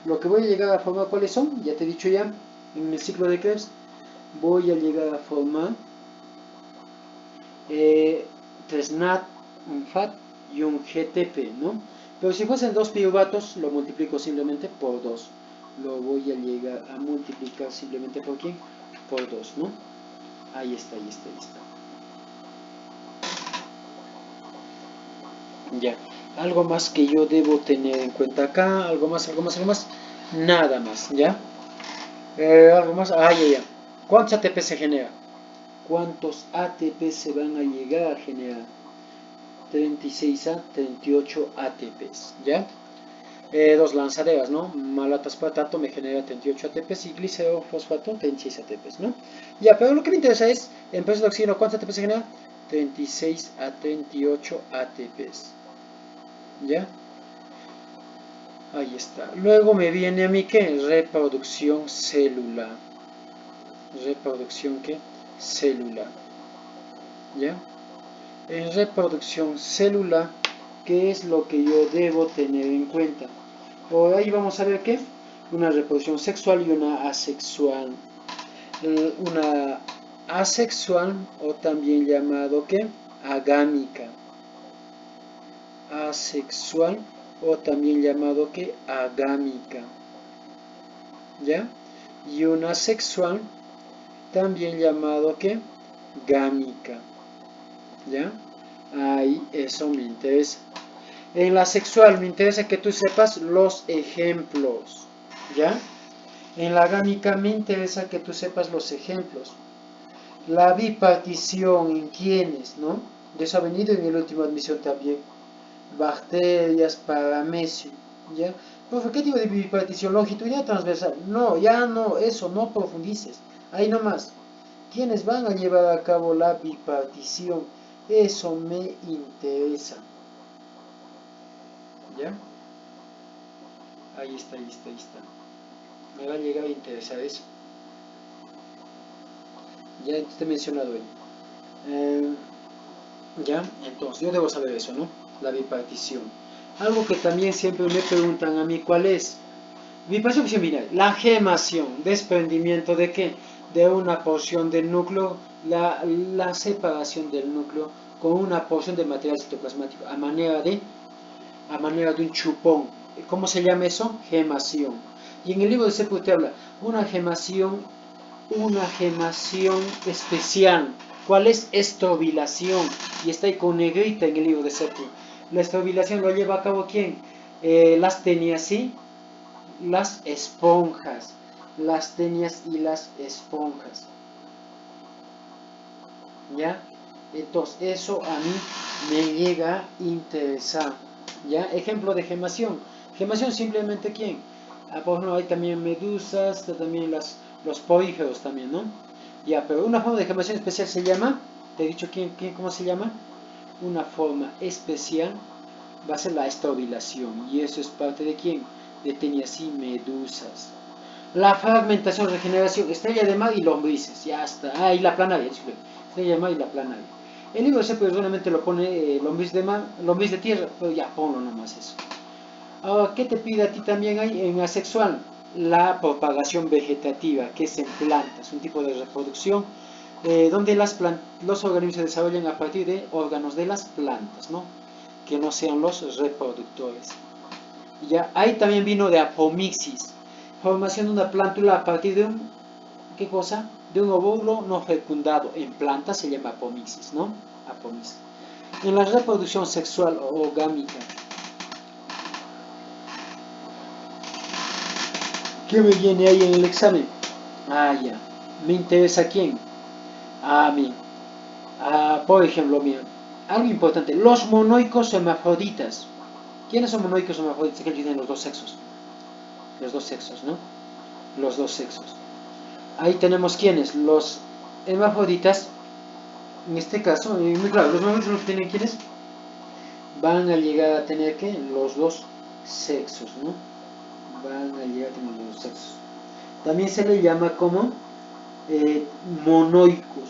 Lo que voy a llegar a formar, ¿cuáles son? Ya te he dicho ya, en el ciclo de Krebs, voy a llegar a formar 3 NAT, un FAT y un GTP, ¿no? Pero si fuesen 2 piruvatos, lo multiplico simplemente por 2. Lo voy a llegar a multiplicar simplemente por ¿quién? Por 2, ¿no? Ahí está. Ya. Algo más que yo debo tener en cuenta acá, algo más, nada más, ¿ya? Algo más, ya. ¿Cuántos ATP se genera? ¿Cuántos ATP se van a llegar a generar? 36 a 38 ATPs, ¿ya? Dos lanzaderas, ¿no? Malataspartato me genera 38 ATPs y glicerofosfato 36 ATPs, ¿no? Ya, pero lo que me interesa es, en precio de oxígeno, ¿cuántos ATPs se genera? 36 a 38 ATPs, ¿ya? Ahí está. Luego me viene a mí, ¿qué? Reproducción celular. ¿Reproducción qué? Celular, ¿ya? En reproducción celular, ¿qué es lo que yo debo tener en cuenta? Por ahí vamos a ver qué. Una reproducción sexual y una asexual. Una asexual, o también llamado ¿qué? Agámica. Asexual, o también llamado ¿qué? Agámica. ¿Ya? Y una sexual, también llamado ¿qué? Gámica. ¿Ya? Ahí eso me interesa. En la sexual me interesa que tú sepas los ejemplos, ¿ya? En la gámica me interesa que tú sepas los ejemplos. La bipartición en quiénes, ¿no? De eso ha venido en la última admisión también. Bacterias, paramecio, ¿ya? Profe, ¿qué tipo de bipartición? Longitudinal transversal. No, ya no, eso, no profundices. Ahí nomás. ¿Quiénes van a llevar a cabo la bipartición? Eso me interesa. ¿Ya? Ahí está, ahí está, ahí está. Me va a llegar a interesar eso. Ya te he mencionado ahí. Ya, entonces yo debo saber eso, ¿no? La bipartición. Algo que también siempre me preguntan a mí, ¿cuál es? Bipartición binaria. La gemación, desprendimiento de qué? De una porción del núcleo, la separación del núcleo con una porción de material citoplasmático a manera de un chupón. ¿Cómo se llama eso? Gemación. Y en el libro de Sepu te habla una gemación especial. ¿Cuál es? Estrobilación. Y está ahí con negrita en el libro de Sepu. La estrobilación lo lleva a cabo ¿quién? Las tenias, ¿sí? Las esponjas. Las tenias y las esponjas. ¿Ya? Entonces, eso a mí me llega a interesar. ¿Ya? Ejemplo de gemación. Gemación simplemente ¿quién? Por ejemplo, hay también medusas, también los poríferos también, ¿no? Ya, pero una forma de gemación especial se llama, te he dicho cómo se llama, una forma especial va a ser la estrobilación, y eso es parte de quién, de tenias y medusas. La fragmentación, regeneración, estrella de mar y lombrices, ya está. Ah, y la planaria, disculpe, estrella de mar y la planaria. El libro ese pues solamente lo pone lombriz de mar, lombriz de tierra, pero ya ponlo nomás eso. Ahora, ¿qué te pide a ti también hay en asexual? La propagación vegetativa, que es en plantas, un tipo de reproducción donde los organismos se desarrollan a partir de órganos de las plantas, ¿no? Que no sean los reproductores. Ya, ahí también vino de apomixis, formación de una plántula a partir de un, ¿qué cosa? De un óvulo no fecundado. En plantas se llama apomixis, ¿no? Apomixis. En la reproducción sexual o gámica, ¿qué me viene ahí en el examen? Ah, ya. ¿Me interesa quién? A mí. Por ejemplo, mira, algo importante, los monoicos hermafroditas. ¿Quiénes son monoicos hermafroditas? Que tienen los dos sexos. Los dos sexos, ¿no? Los dos sexos. Ahí tenemos quiénes, los hermafroditas. En este caso, muy claro, los hermafroditas tienen quiénes van a llegar a tener que los dos sexos, ¿no? Van a llegar a tener los dos sexos. También se le llama como monoicos.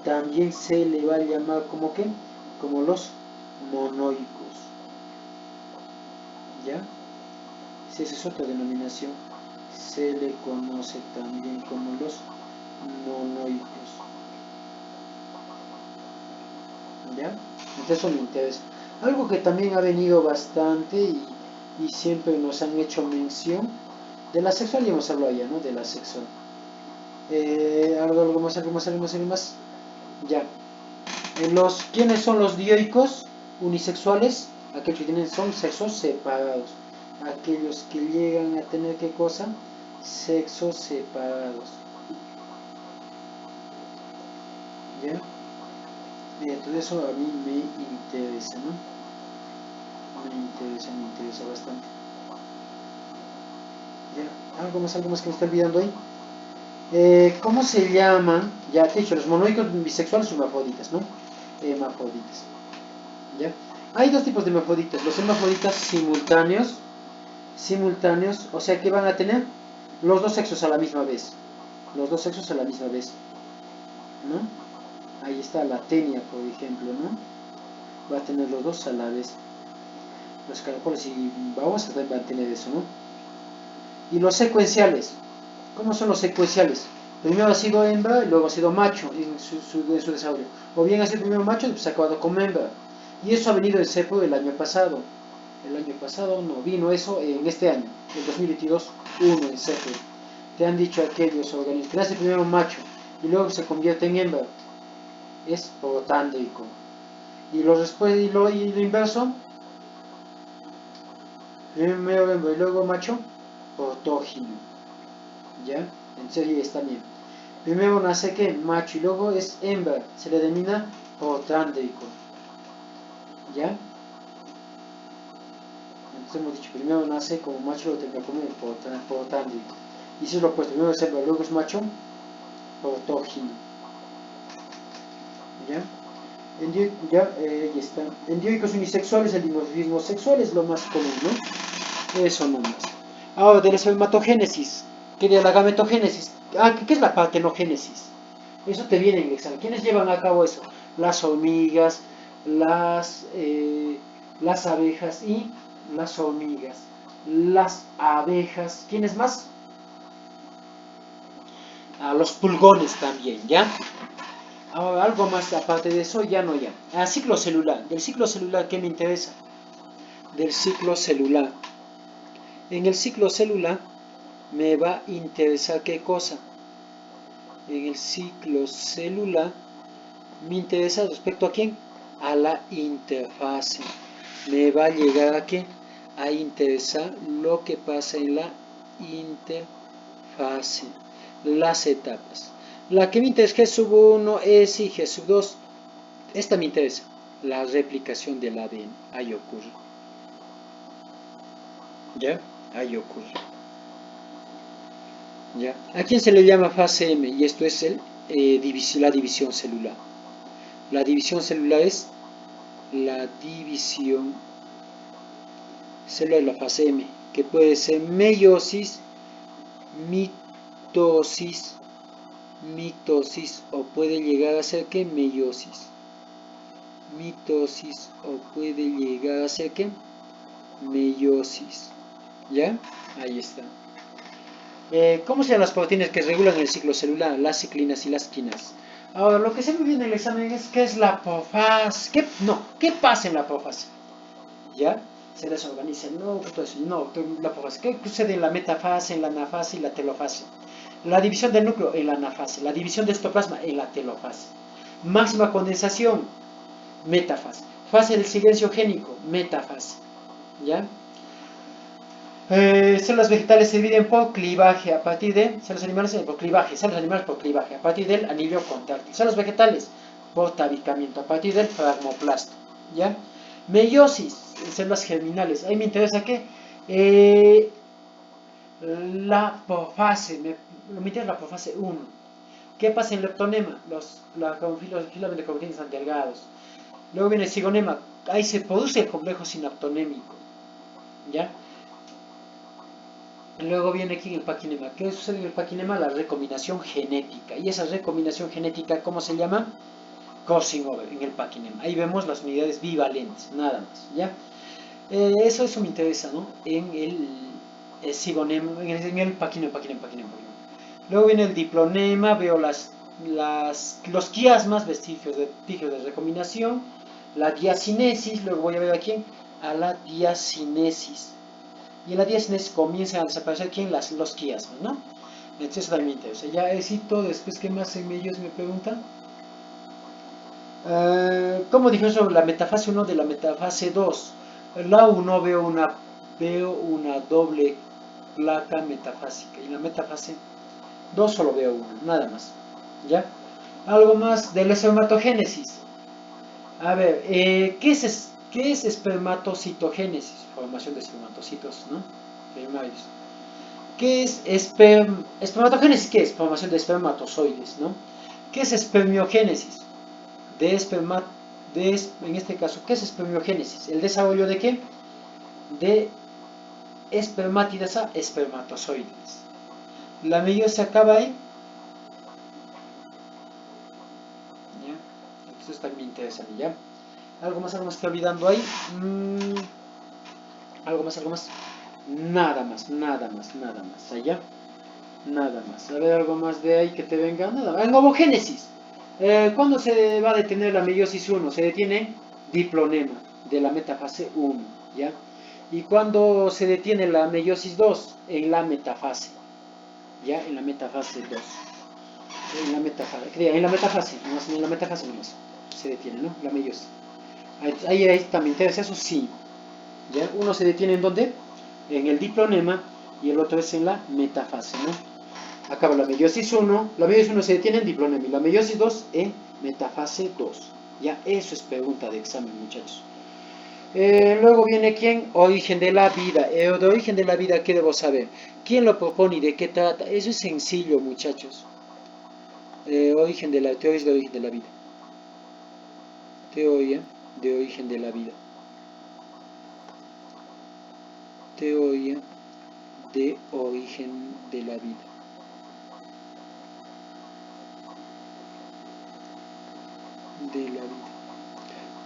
También se le va a llamar como que, como los monoicos. ¿Ya? Si esa es otra denominación, se le conoce también como los monoicos. ¿Ya? Entonces eso me interesa. Algo que también ha venido bastante y siempre nos han hecho mención, de la sexual ya hemos hablado ya, ¿no? De la sexual. Algo más. Ya. ¿Quiénes son los dioicos unisexuales? Aquellos que tienen son sexos separados. Aquellos que llegan a tener qué cosa, sexos separados. ¿Ya? Entonces eso a mí me interesa, ¿no? Me interesa bastante. ¿Ya? Algo más que me está olvidando ahí. ¿Cómo se llaman? Ya te he dicho, los monoicos bisexuales son hermafroditas, ¿no? Hermafroditas. ¿Ya? Hay dos tipos de hermafroditas. Los hermafroditas simultáneos, o sea que van a tener los dos sexos a la misma vez. Los dos sexos a la misma vez, ¿no? Ahí está la tenia, por ejemplo, ¿no? Va a tener los dos a la vez. Los caracoles y babosas también van a tener eso, ¿no? Y los secuenciales. ¿Cómo son los secuenciales? Primero ha sido hembra y luego ha sido macho en su desarrollo. O bien ha sido primero macho y pues ha acabado como hembra. Y eso ha venido en cepo el año pasado. El año pasado no, vino eso en este año, el 2022, uno en cepo. Te han dicho aquellos organismos que nace primero macho y luego se convierte en hembra. Es protándrico. Y lo inverso, primero hembra y luego macho, protógino. ¿Ya? En serie está bien. Primero nace que macho y luego es hembra, se le denomina protrándrico. ¿Ya? Entonces hemos dicho, primero nace como macho, luego termina como protrándrico. Y si es lo opuesto, primero es hembra, luego es macho, protógino. ¿Ya? Ahí está. En dioicos unisexuales el dimorfismo sexual es lo más común, ¿no? Eso nomás. Ahora, de la espermatogénesis, ¿qué de la gametogénesis? ¿Qué es la partenogénesis? Eso te viene en el examen. ¿Quiénes llevan a cabo eso? Las hormigas, las abejas y las hormigas. Las abejas. ¿Quiénes más? Los pulgones también, ¿ya? Ahora, algo más aparte de eso, ya no ya. Ciclo celular. Del ciclo celular, ¿qué me interesa? Del ciclo celular. En el ciclo celular me va a interesar qué cosa. En el ciclo celular me interesa respecto a quién, a la interfase. Me va a llegar a qué, a interesar lo que pasa en la interfase, las etapas. La que me interesa es G sub 1 es y G sub 2. Esta me interesa, la replicación del ADN. Ahí ocurre. ¿Ya? Ahí ocurre. ¿Ya? ¿A quién se le llama fase M? Y esto es la división celular. La división celular es la división celular, la fase M, que puede ser meiosis, mitosis o puede llegar a ser que meiosis. Mitosis o puede llegar a ser que meiosis. ¿Ya? Ahí está. ¿Cómo se llaman las proteínas que regulan el ciclo celular? Las ciclinas y las quinas. Ahora, lo que se me viene en el examen es qué es la profase. ¿Qué pasa en la profase? ¿Ya? Se desorganiza. La profase. ¿Qué sucede en la metafase, en la anafase y la telofase? La división del núcleo en la anafase. La división de citoplasma en la telofase. Máxima condensación, metafase. Fase del silencio génico, metafase. ¿Ya? Células vegetales se dividen por clivaje a partir de células animales por clivaje, células animales por clivaje a partir del anillo contráctil, células vegetales por tabicamiento a partir del fragmoplasto, ¿ya? Meiosis, células germinales, ahí me interesa que la profase, me interesa la profase 1. ¿Qué pasa en el leptonema? Los filamentos de cromatín están delgados. Luego viene el cigonema, ahí se produce el complejo sinaptonémico, ¿ya? Luego viene aquí en el paquinema. ¿Qué sucede en el paquinema? La recombinación genética. ¿Y esa recombinación genética cómo se llama? Crossing over en el paquinema. Ahí vemos las unidades bivalentes, nada más, ¿ya? Eso me interesa, ¿no? En el cigonema, en el paquinema. Luego viene el diplonema, veo los quiasmas, vestigios de recombinación, la diacinesis, luego voy a ver aquí a la diacinesis. Y en la diacinesis comienzan a desaparecer ¿quién? Los quiasmas, ¿no? Entonces eso también me interesa. Ya éxito, después ¿qué más en ellos me preguntan? ¿Cómo diferencio la metafase 1 de la metafase 2? En la 1 veo una doble placa metafásica. Y en la metafase 2 solo veo una, nada más. ¿Ya? Algo más de la espermatogénesis. A ver, ¿qué es espermatocitogénesis? Formación de espermatocitos, ¿no? Primarios. ¿Qué es espermatogénesis? ¿Qué es? Formación de espermatozoides, ¿no? ¿Qué es espermiogénesis? De esperma, en este caso, ¿qué es espermiogénesis? ¿El desarrollo de qué? De espermátidas a espermatozoides. La meiosis acaba en... ¿Ya? Entonces también me interesa a mí, ¿ya? Algo más que olvidando ahí. Algo más. Nada más. Allá. Nada más. A ver, algo más de ahí que te venga. Nada más. En homogénesis. ¿Cuándo se va a detener la meiosis 1? Se detiene diplonema de la metafase 1. ¿Ya? ¿Y cuándo se detiene la meiosis 2? En la metafase. ¿Ya? En la metafase 2. En la metafase. En la metafase nomás. Se detiene, ¿no? La meiosis. Ahí también interesa eso, sí. ¿Ya? Uno se detiene en dónde? En el diplonema y el otro es en la metafase, ¿no? Acaba la meiosis 1, la meiosis 1 se detiene en diplonema y la meiosis 2 en metafase 2. Ya, eso es pregunta de examen, muchachos. Luego viene ¿quién? Origen de la vida. De origen de la vida, ¿qué debo saber? ¿Quién lo propone y de qué trata? Eso es sencillo, muchachos. Teoría de origen de la vida. Teoría de origen de la vida. Teoría de origen de la vida. De la vida.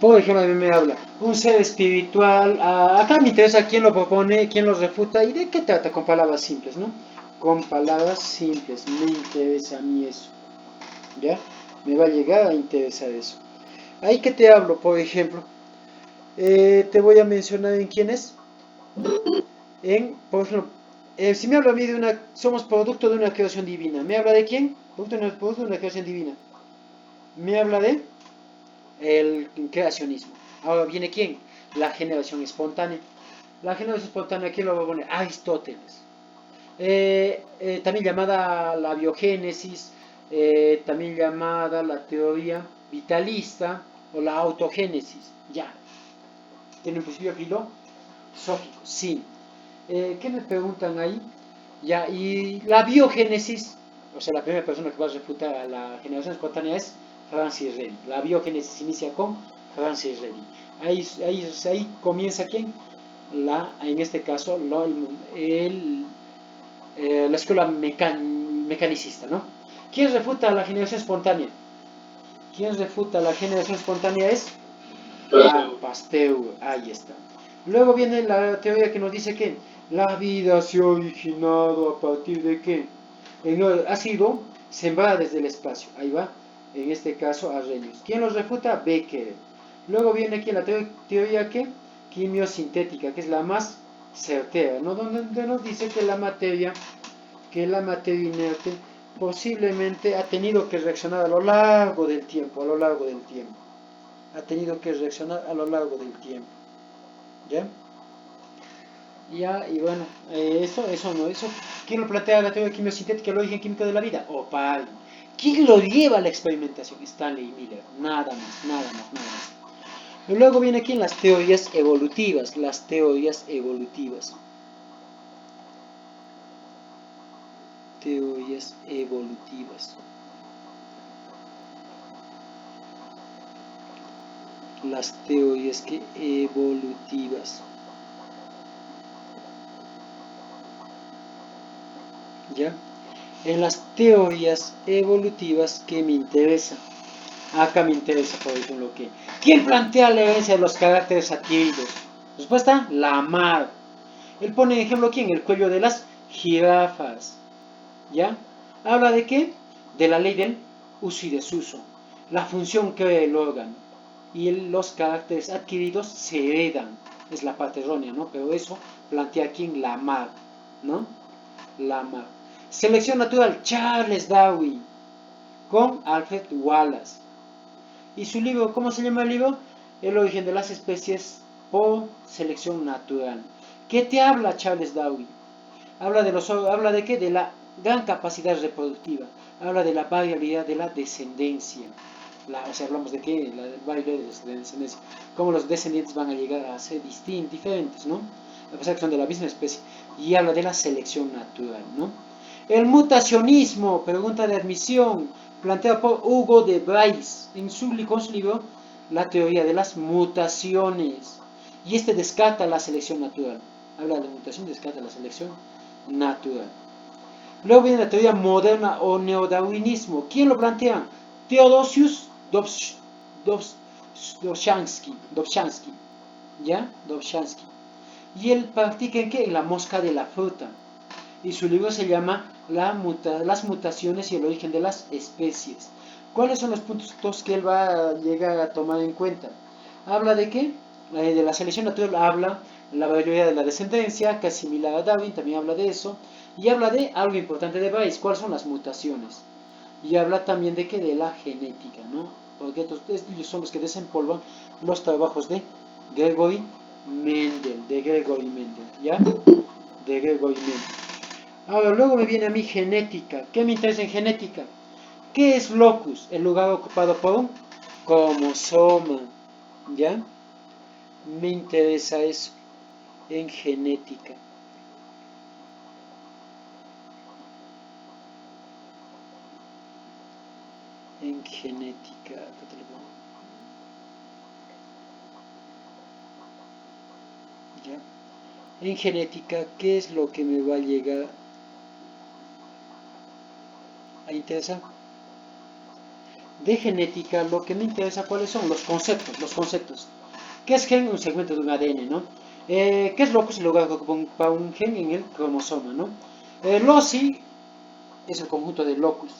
Por ejemplo, a mí me habla un ser espiritual. Acá me interesa quién lo propone, quién lo refuta y de qué trata con palabras simples, ¿no? Con palabras simples, me interesa a mí eso. ¿Ya? Me va a llegar a interesar eso. Ahí que te hablo, por ejemplo, te voy a mencionar en quién es. Por ejemplo, si me habla a mí de somos producto de una creación divina. ¿Me habla de quién? Producto de una creación divina. Me habla de el creacionismo. Ahora viene quién? La generación espontánea. La generación espontánea, ¿quién lo va a poner? Aristóteles. También llamada la biogénesis, también llamada la teoría vitalista o la autogénesis. Ya. ¿Tiene un principio filosófico? Sí. ¿Qué me preguntan ahí? Ya, y la biogénesis, o sea, la primera persona que va a refutar a la generación espontánea es Francis Reddy. La biogénesis inicia con Francis Reddy. Ahí comienza quién? En este caso, la escuela mecanicista, ¿no? ¿Quién refuta la generación espontánea? ¿Quién refuta la generación espontánea? Es Pasteur, ahí está. Luego viene la teoría que nos dice que la vida se ha originado a partir de qué? Ha sido sembrada desde el espacio, ahí va, en este caso Arrhenius. ¿Quién los refuta? Becker. Luego viene aquí la teoría que quimiosintética, que es la más certera, ¿no? Donde nos dice que la materia inerte posiblemente ha tenido que reaccionar a lo largo del tiempo, ha tenido que reaccionar a lo largo del tiempo. ¿Ya? Y bueno, eso, ¿quién lo plantea la teoría quimiosintética, el origen químico de la vida? Opal. ¿Quién lo lleva a la experimentación? Stanley Miller. Nada más. Y luego viene aquí las teorías evolutivas, teorías evolutivas. Las teorías evolutivas. ¿Ya? En las teorías evolutivas que me interesa. Acá me interesa, por ejemplo, ¿quién plantea la herencia de los caracteres adquiridos? Respuesta, Lamarck. Él pone ejemplo aquí en el cuello de las jirafas. ¿Ya? ¿Habla de qué? De la ley del uso y desuso. La función que ve el órgano. Y los caracteres adquiridos se heredan. Es la parte errónea, ¿no? Pero eso plantea aquí en Lamarck, ¿no? Lamarck. Selección natural, Charles Darwin. Con Alfred Wallace. Y su libro, ¿cómo se llama el libro? El origen de las especies por selección natural. ¿Qué te habla Charles Darwin? Habla de qué? De la gran capacidad reproductiva. Habla de la variabilidad de la descendencia. O sea, hablamos de qué? La variabilidad de descendencia. Cómo los descendientes van a llegar a ser diferentes, ¿no? A pesar que son de la misma especie. Y habla de la selección natural, ¿no? El mutacionismo, pregunta de admisión, planteado por Hugo de Bryce con su libro La teoría de las mutaciones. Y este descarta la selección natural. Habla de mutación, descarta la selección natural. Luego viene la teoría moderna o neodarwinismo. ¿Quién lo plantea? Theodosius Dobzhansky. ¿Ya? Dobzhansky. Y él practica en qué? En la mosca de la fruta. Y su libro se llama Las mutaciones y el origen de las especies. ¿Cuáles son los puntos que él va a llegar a tomar en cuenta? ¿Habla de qué? De la selección natural habla la variabilidad de la descendencia, que es similar a Darwin, también habla de eso. Y habla de algo importante de Bryce, ¿cuáles son las mutaciones? Y habla también de qué? De la genética, ¿no? Porque ellos son los que desempolvan los trabajos de Gregory Mendel, ¿ya? De Gregory Mendel. Ahora, luego me viene a mí genética. ¿Qué me interesa en genética? ¿Qué es locus? El lugar ocupado por un cromosoma, ¿ya? Me interesa eso en genética. En genética, ¿ya? En genética, ¿qué es lo que me va a llegar a interesar? De genética, lo que me interesa, ¿cuáles son? Los conceptos. ¿Qué es gen? Un segmento de un ADN, ¿no? ¿Qué es locus? El lugar que ocupa un gen en el cromosoma, ¿no? Loci es el conjunto de locus.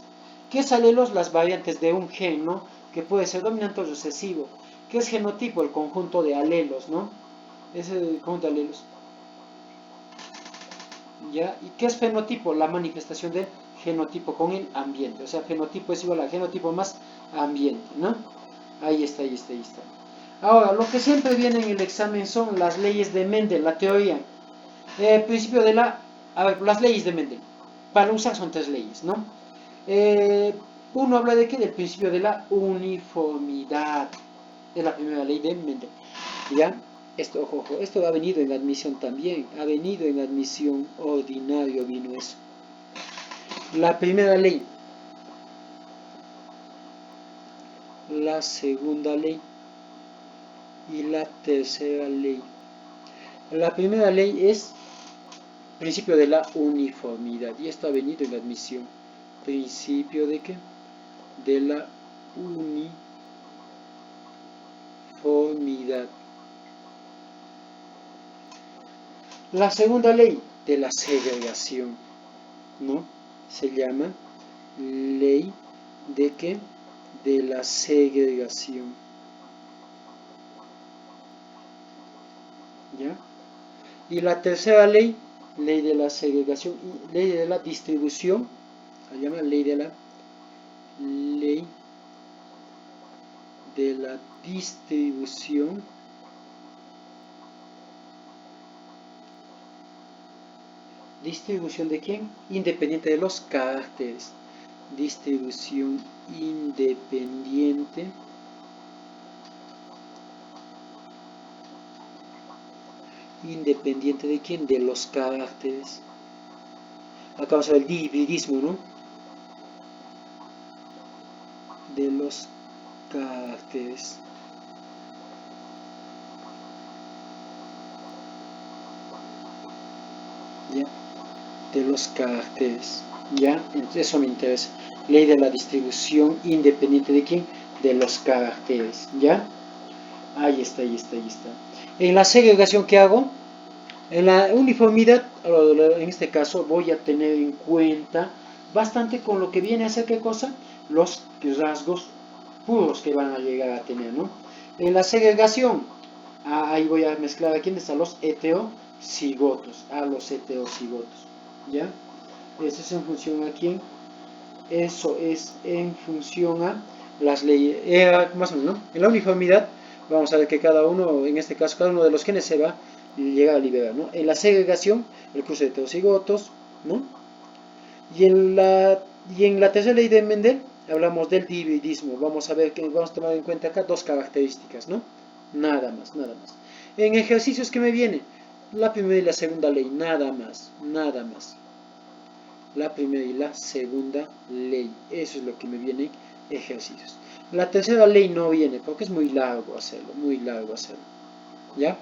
¿Qué es alelos? Las variantes de un gen, ¿no? Que puede ser dominante o recesivo. ¿Qué es genotipo? El conjunto de alelos, ¿no? Es el conjunto de alelos. ¿Ya? ¿Y qué es fenotipo? La manifestación del genotipo con el ambiente. O sea, fenotipo es igual a genotipo más ambiente, ¿no? Ahí está. Ahora, lo que siempre viene en el examen son las leyes de Mendel, la teoría. Principio de la... A ver, las leyes de Mendel. Para usar son 3 leyes, ¿no? Uno habla de qué? Del principio de la uniformidad. Es la primera ley de Mendel. ¿Ya? Esto, ojo, esto ha venido en admisión también. Ha venido en admisión ordinario, vino eso. La primera ley. La segunda ley. Y la tercera ley. La primera ley es principio de la uniformidad. Y esto ha venido en admisión. ¿Principio de qué? De la uniformidad. La segunda ley de la segregación, ¿no? Se llama ley de qué? De la segregación. ¿Ya? Y la tercera ley, ley de la segregación y ley de la distribución, se llama ley de la distribución ¿distribución de quién? Independiente de los caracteres. Distribución independiente de quién? De los caracteres. Acá vamos a ver el hibridismo, ¿no? De los caracteres. ¿Ya? De los caracteres. ¿Ya? Entonces eso me interesa. Ley de la distribución independiente de quién? De los caracteres. ¿Ya? Ahí está. En la segregación que hago, en la uniformidad, en este caso voy a tener en cuenta bastante con lo que viene a ser qué cosa, los rasgos puros que van a llegar a tener, ¿no? En la segregación, ahí voy a mezclar a quienes, a los heterocigotos, ¿ya? Eso es en función a quién, eso es en función a las leyes, más o menos, ¿no? En la uniformidad Vamos a ver que cada uno, en este caso, cada uno de los genes se va a llegar a liberar, ¿no? En la segregación, el cruce de heterocigotos, ¿no? Y en la tercera ley de Mendel hablamos del dividismo. Vamos a ver que vamos a tomar en cuenta acá dos características, ¿no? Nada más, nada más. En ejercicios que me viene, la primera y la segunda ley, nada más, nada más. La primera y la segunda ley, eso es lo que me viene en ejercicios. La tercera ley no viene porque es muy largo hacerlo, muy largo hacerlo. ¿Ya?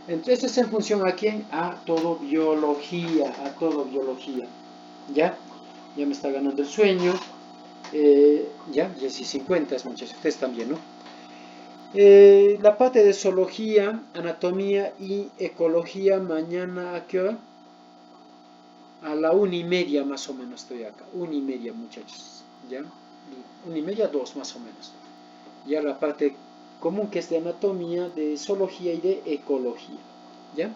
Entonces, esto es en función a quién? A todo biología, a todo biología. ¿Ya? Ya me está ganando el sueño. Ya sí 50 muchachos, ustedes también, ¿no? La parte de zoología, anatomía y ecología, mañana ¿a qué hora? A la 1:30 más o menos estoy acá. 1:30 muchachos, ¿ya? 1:30, 2 más o menos. Ya la parte común que es de anatomía, de zoología y de ecología, ¿ya?